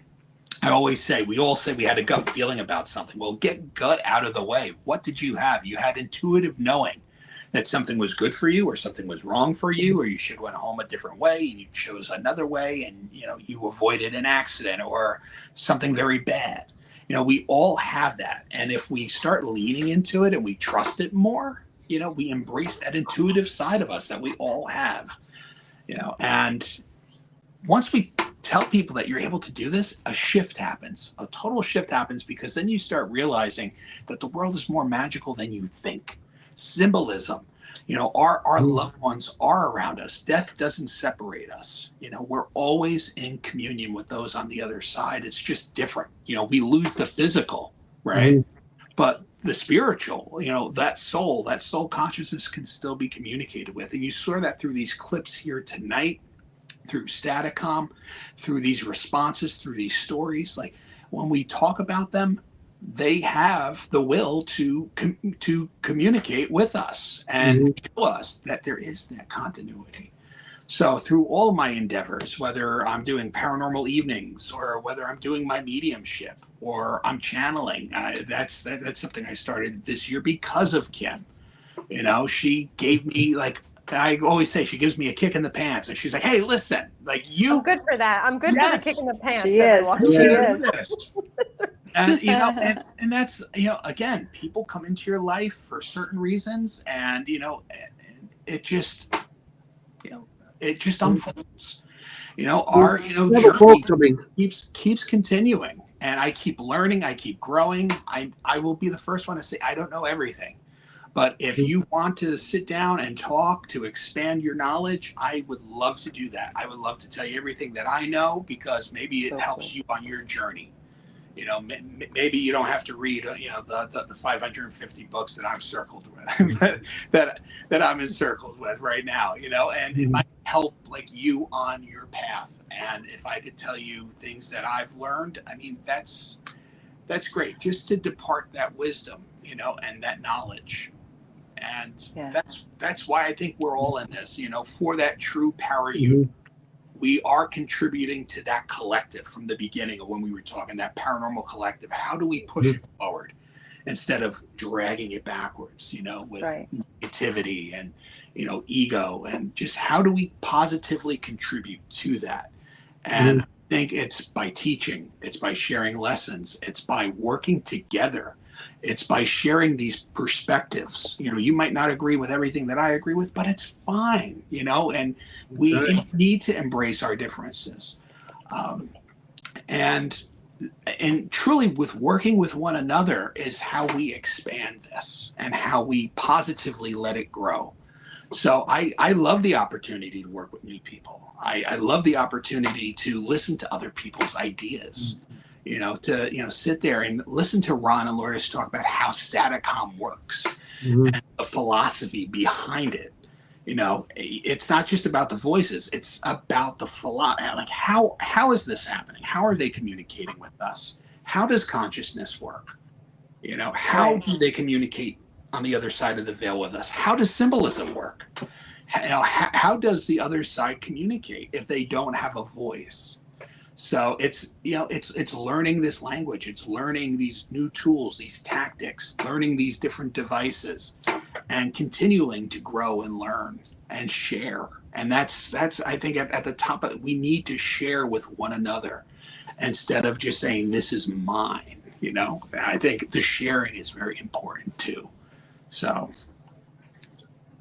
I always say, we all say we had a gut feeling about something. Well, get gut out of the way. What did you have? You had intuitive knowing that something was good for you or something was wrong for you, or you should have went home a different way and you chose another way and, you avoided an accident or something very bad. We all have that. And if we start leaning into it and we trust it more, we embrace that intuitive side of us that we all have, and once we tell people that you're able to do this, a shift happens, a total shift happens, because then you start realizing that the world is more magical than you think. Symbolism, our loved ones are around us. Death doesn't separate us. We're always in communion with those on the other side. It's just different. We lose the physical, right? But the spiritual, that soul consciousness can still be communicated with. And you saw that through these clips here tonight, through Staticom, through these responses, through these stories. Like when we talk about them, they have the will to communicate with us and show us that there is that continuity. So through all of my endeavors, whether I'm doing paranormal evenings or whether I'm doing my mediumship or I'm channeling, that's something I started this year because of Kim. She gave me, like I always say, she gives me a kick in the pants, and she's like, "Hey, listen, like you." I'm good for that. I'm good for the kick in the pants. She is. Everyone. She is. And and that's again, people come into your life for certain reasons, and it just it just unfolds. Our journey keeps continuing, and I keep learning, I keep growing. I will be the first one to say I don't know everything, but if you want to sit down and talk to expand your knowledge, I would love to do that. I would love to tell you everything that I know, because maybe it helps you on your journey. Maybe you don't have to read the 550 books that I'm circled with that I'm encircled with right now, and it might help like you on your path. And if I could tell you things that I've learned, I mean, that's great, just to depart that wisdom, and that knowledge. And that's why I think we're all in this, for that true power unit. We are contributing to that collective from the beginning of when we were talking, that paranormal collective. How do we push it forward instead of dragging it backwards, with negativity and, ego, and just how do we positively contribute to that? And I think it's by teaching, it's by sharing lessons, it's by working together. It's by sharing these perspectives. You might not agree with everything that I agree with, but it's fine, and we need to embrace our differences. And truly, with working with one another is how we expand this and how we positively let it grow. So I love the opportunity to work with new people. I love the opportunity to listen to other people's ideas. To sit there and listen to Ron and Lourdes talk about how Staticom works and the philosophy behind it. It's not just about the voices; it's about the philosophy. Like how is this happening? How are they communicating with us? How does consciousness work? How do they communicate on the other side of the veil with us? How does symbolism work? How does the other side communicate if they don't have a voice? So it's learning this language, it's learning these new tools, these tactics, learning these different devices, and continuing to grow and learn and share. And that's I think at the top of it, we need to share with one another instead of just saying this is mine. I think the sharing is very important too. So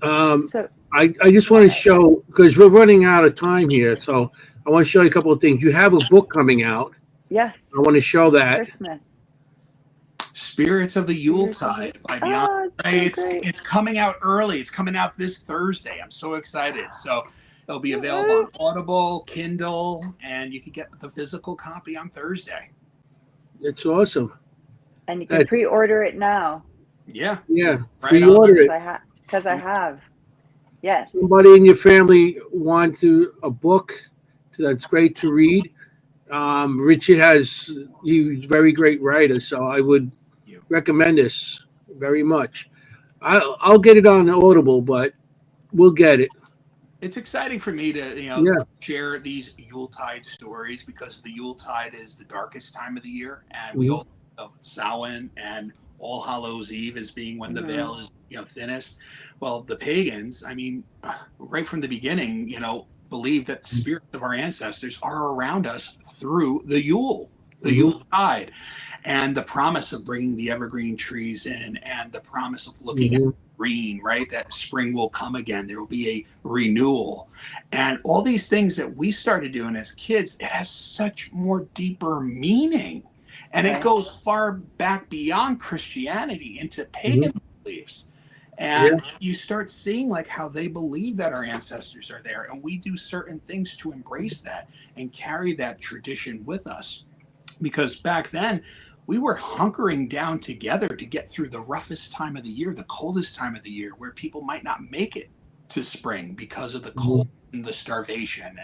I just want to show, because we're running out of time here, so I want to show you a couple of things. You have a book coming out. Yes. I want to show that. Christmas. Spirits of the Yuletide by Beyond. It's coming out early. It's coming out this Thursday. I'm so excited. So it'll be available on Audible, Kindle, and you can get the physical copy on Thursday. It's awesome. And you can pre-order it now. Yeah. Yeah. Pre-order it. Because I have. Yes. Somebody in your family wants a book that's great to read. Richard he's a very great writer, so I would recommend this very much. I'll get it on Audible, but we'll get it. It's exciting for me to share these Yuletide stories, because the Yuletide is the darkest time of the year, and we also have Samhain and All Hallows Eve as being when the veil is thinnest. Well, the pagans, I mean, right from the beginning, believe that the spirits of our ancestors are around us through the Yuletide, and the promise of bringing the evergreen trees in, and the promise of looking at green, right? That spring will come again. There will be a renewal, and all these things that we started doing as kids. It has such more deeper meaning, and it goes far back beyond Christianity into pagan beliefs. And you start seeing like how they believe that our ancestors are there, and we do certain things to embrace that and carry that tradition with us. Because back then, we were hunkering down together to get through the roughest time of the year, the coldest time of the year, where people might not make it to spring because of the cold and the starvation.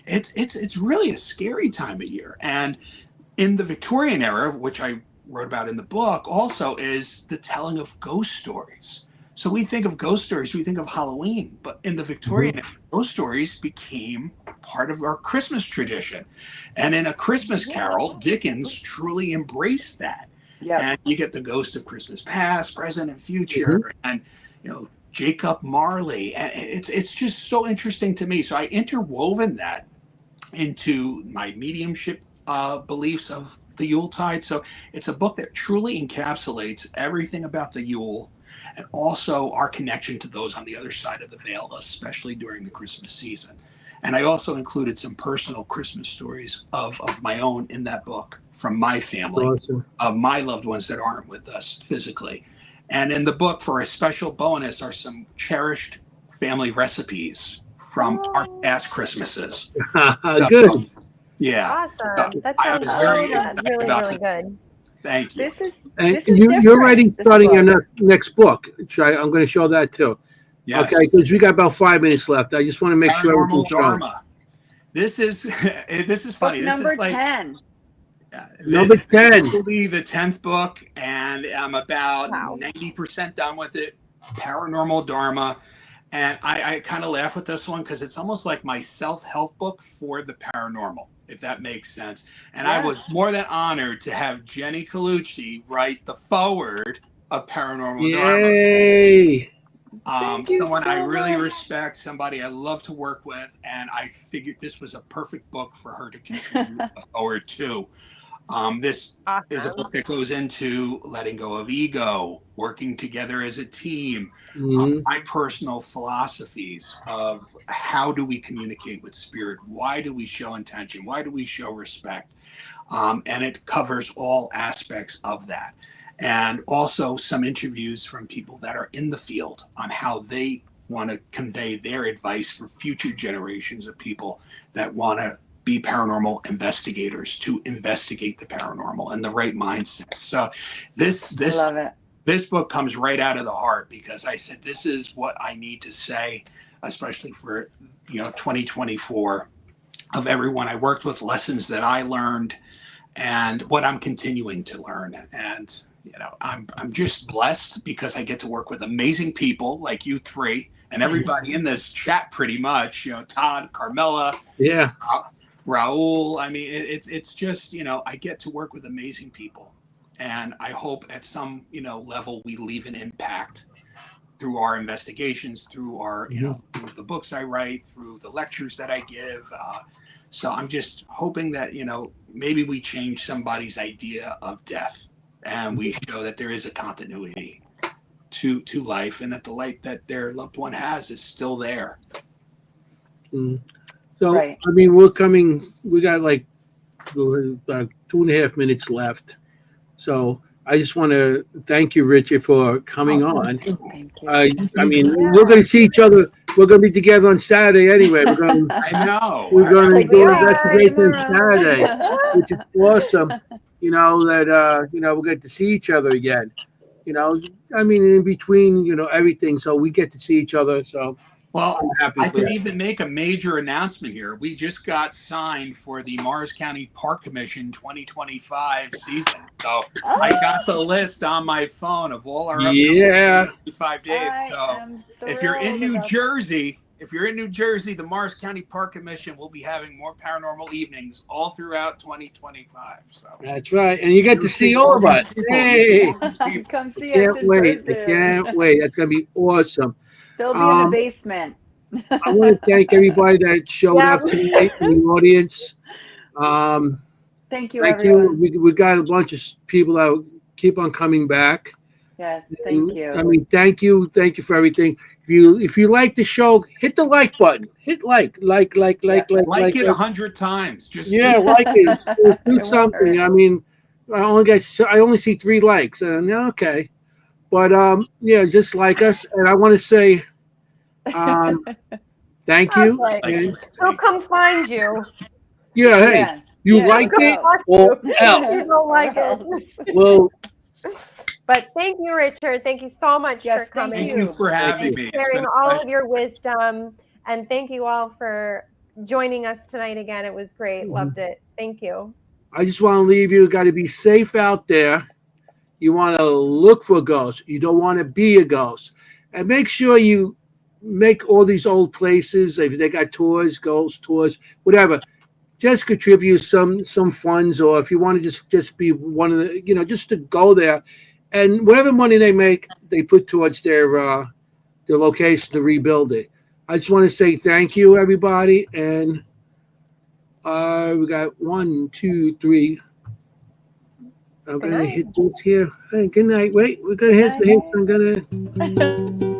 And it's really a scary time of year. And in the Victorian era, which I wrote about in the book, also is the telling of ghost stories. So we think of ghost stories, we think of Halloween, but in the Victorian era, ghost stories became part of our Christmas tradition. And in A Christmas Carol, Dickens truly embraced that. Yep. And you get the ghost of Christmas past, present, and future, and Jacob Marley. And it's just so interesting to me. So I interwoven that into my mediumship beliefs of the Yuletide. So it's a book that truly encapsulates everything about the Yule, and also our connection to those on the other side of the veil, especially during the Christmas season. And I also included some personal Christmas stories of my own in that book from my family, of my loved ones that aren't with us physically. And in the book, for a special bonus, are some cherished family recipes from our past Christmases. Good. Yeah. Awesome. That sounds really good. Thank you. This is you're already starting your next book. I'm going to show that too. Yes. Okay, because we got about 5 minutes left. I just want to make sure Paranormal everything's shown. Dharma. This is funny. Book number this is like 10. Number 10. This will be the 10th book, and I'm about 90% done with it. Paranormal Dharma. And I kind of laugh with this one because it's almost like my self-help book for the paranormal, if that makes sense. And I was more than honored to have Jennie Colucci write the foreword of Paranormal Yay. Dharma. Someone I really respect, somebody I love to work with, and I figured this was a perfect book for her to contribute a forward to. This is a book that goes into letting go of ego, working together as a team, my personal philosophies of how do we communicate with spirit, why do we show intention, why do we show respect, and it covers all aspects of that. And also some interviews from people that are in the field on how they want to convey their advice for future generations of people that want to be paranormal investigators, to investigate the paranormal and the right mindset. So this book comes right out of the heart, because I said this is what I need to say, especially for 2024, of everyone I worked with, lessons that I learned, and what I'm continuing to learn. And I'm just blessed because I get to work with amazing people like you three and everybody in this chat, pretty much. Todd, Carmela, Raul. I mean, it's just, I get to work with amazing people, and I hope at some, level we leave an impact through our investigations, through our, through the books I write, through the lectures that I give. So I'm just hoping that, maybe we change somebody's idea of death, and we show that there is a continuity to life, and that the light that their loved one has is still there. So, I mean, we got like about 2.5 minutes left. So I just want to thank you, Richard, for coming on. Thank you. I mean, we're going to see each other. We're going to be together on Saturday anyway. We're going to do an investigation on Saturday, which is awesome. That we'll get to see each other again. I mean, in between, everything. So we get to see each other. So. Well, I can even make a major announcement here. We just got signed for the Morris County Park Commission 2025 season. So I got the list on my phone of all our upcoming 25 dates. So if you're in New Jersey, the Morris County Park Commission will be having more paranormal evenings all throughout 2025. So that's right. And you get to see all of us. Hey, come see us in person. I can't wait. That's going to be awesome. They'll be in the basement. I want to thank everybody that showed up tonight in the audience. Thank you, everyone. We got a bunch of people that keep on coming back. Yes, thank you. I mean, thank you for everything. If you like the show, hit the like button. Hit like it 100 times. Just like it. Do something. I mean, I only see 3 likes. And okay. But just like us, and I want to say, thank you. We'll come find you. Yeah, hey, You Yeah, like let's it go. or else? You don't like Or it. Well, But thank you, Richard. Thank you so much Yes, for thank coming. Thank you for having and me. It's sharing been a all pleasure. of your wisdom. And thank you all for joining us tonight again. It was great. Loved it. Thank you. I just want to leave you. Got to be safe out there. You want to look for ghosts. You don't want to be a ghost. And make sure you make all these old places, if they got tours, ghost tours, whatever, just contribute some funds, or if you want to just be one of the, just to go there, and whatever money they make, they put towards their location to rebuild it. I just want to say thank you, everybody, and we got 1, 2, 3. I'm Good gonna night. hit this here. Hey, good night. Wait, we're gonna hit. Good night. I'm gonna.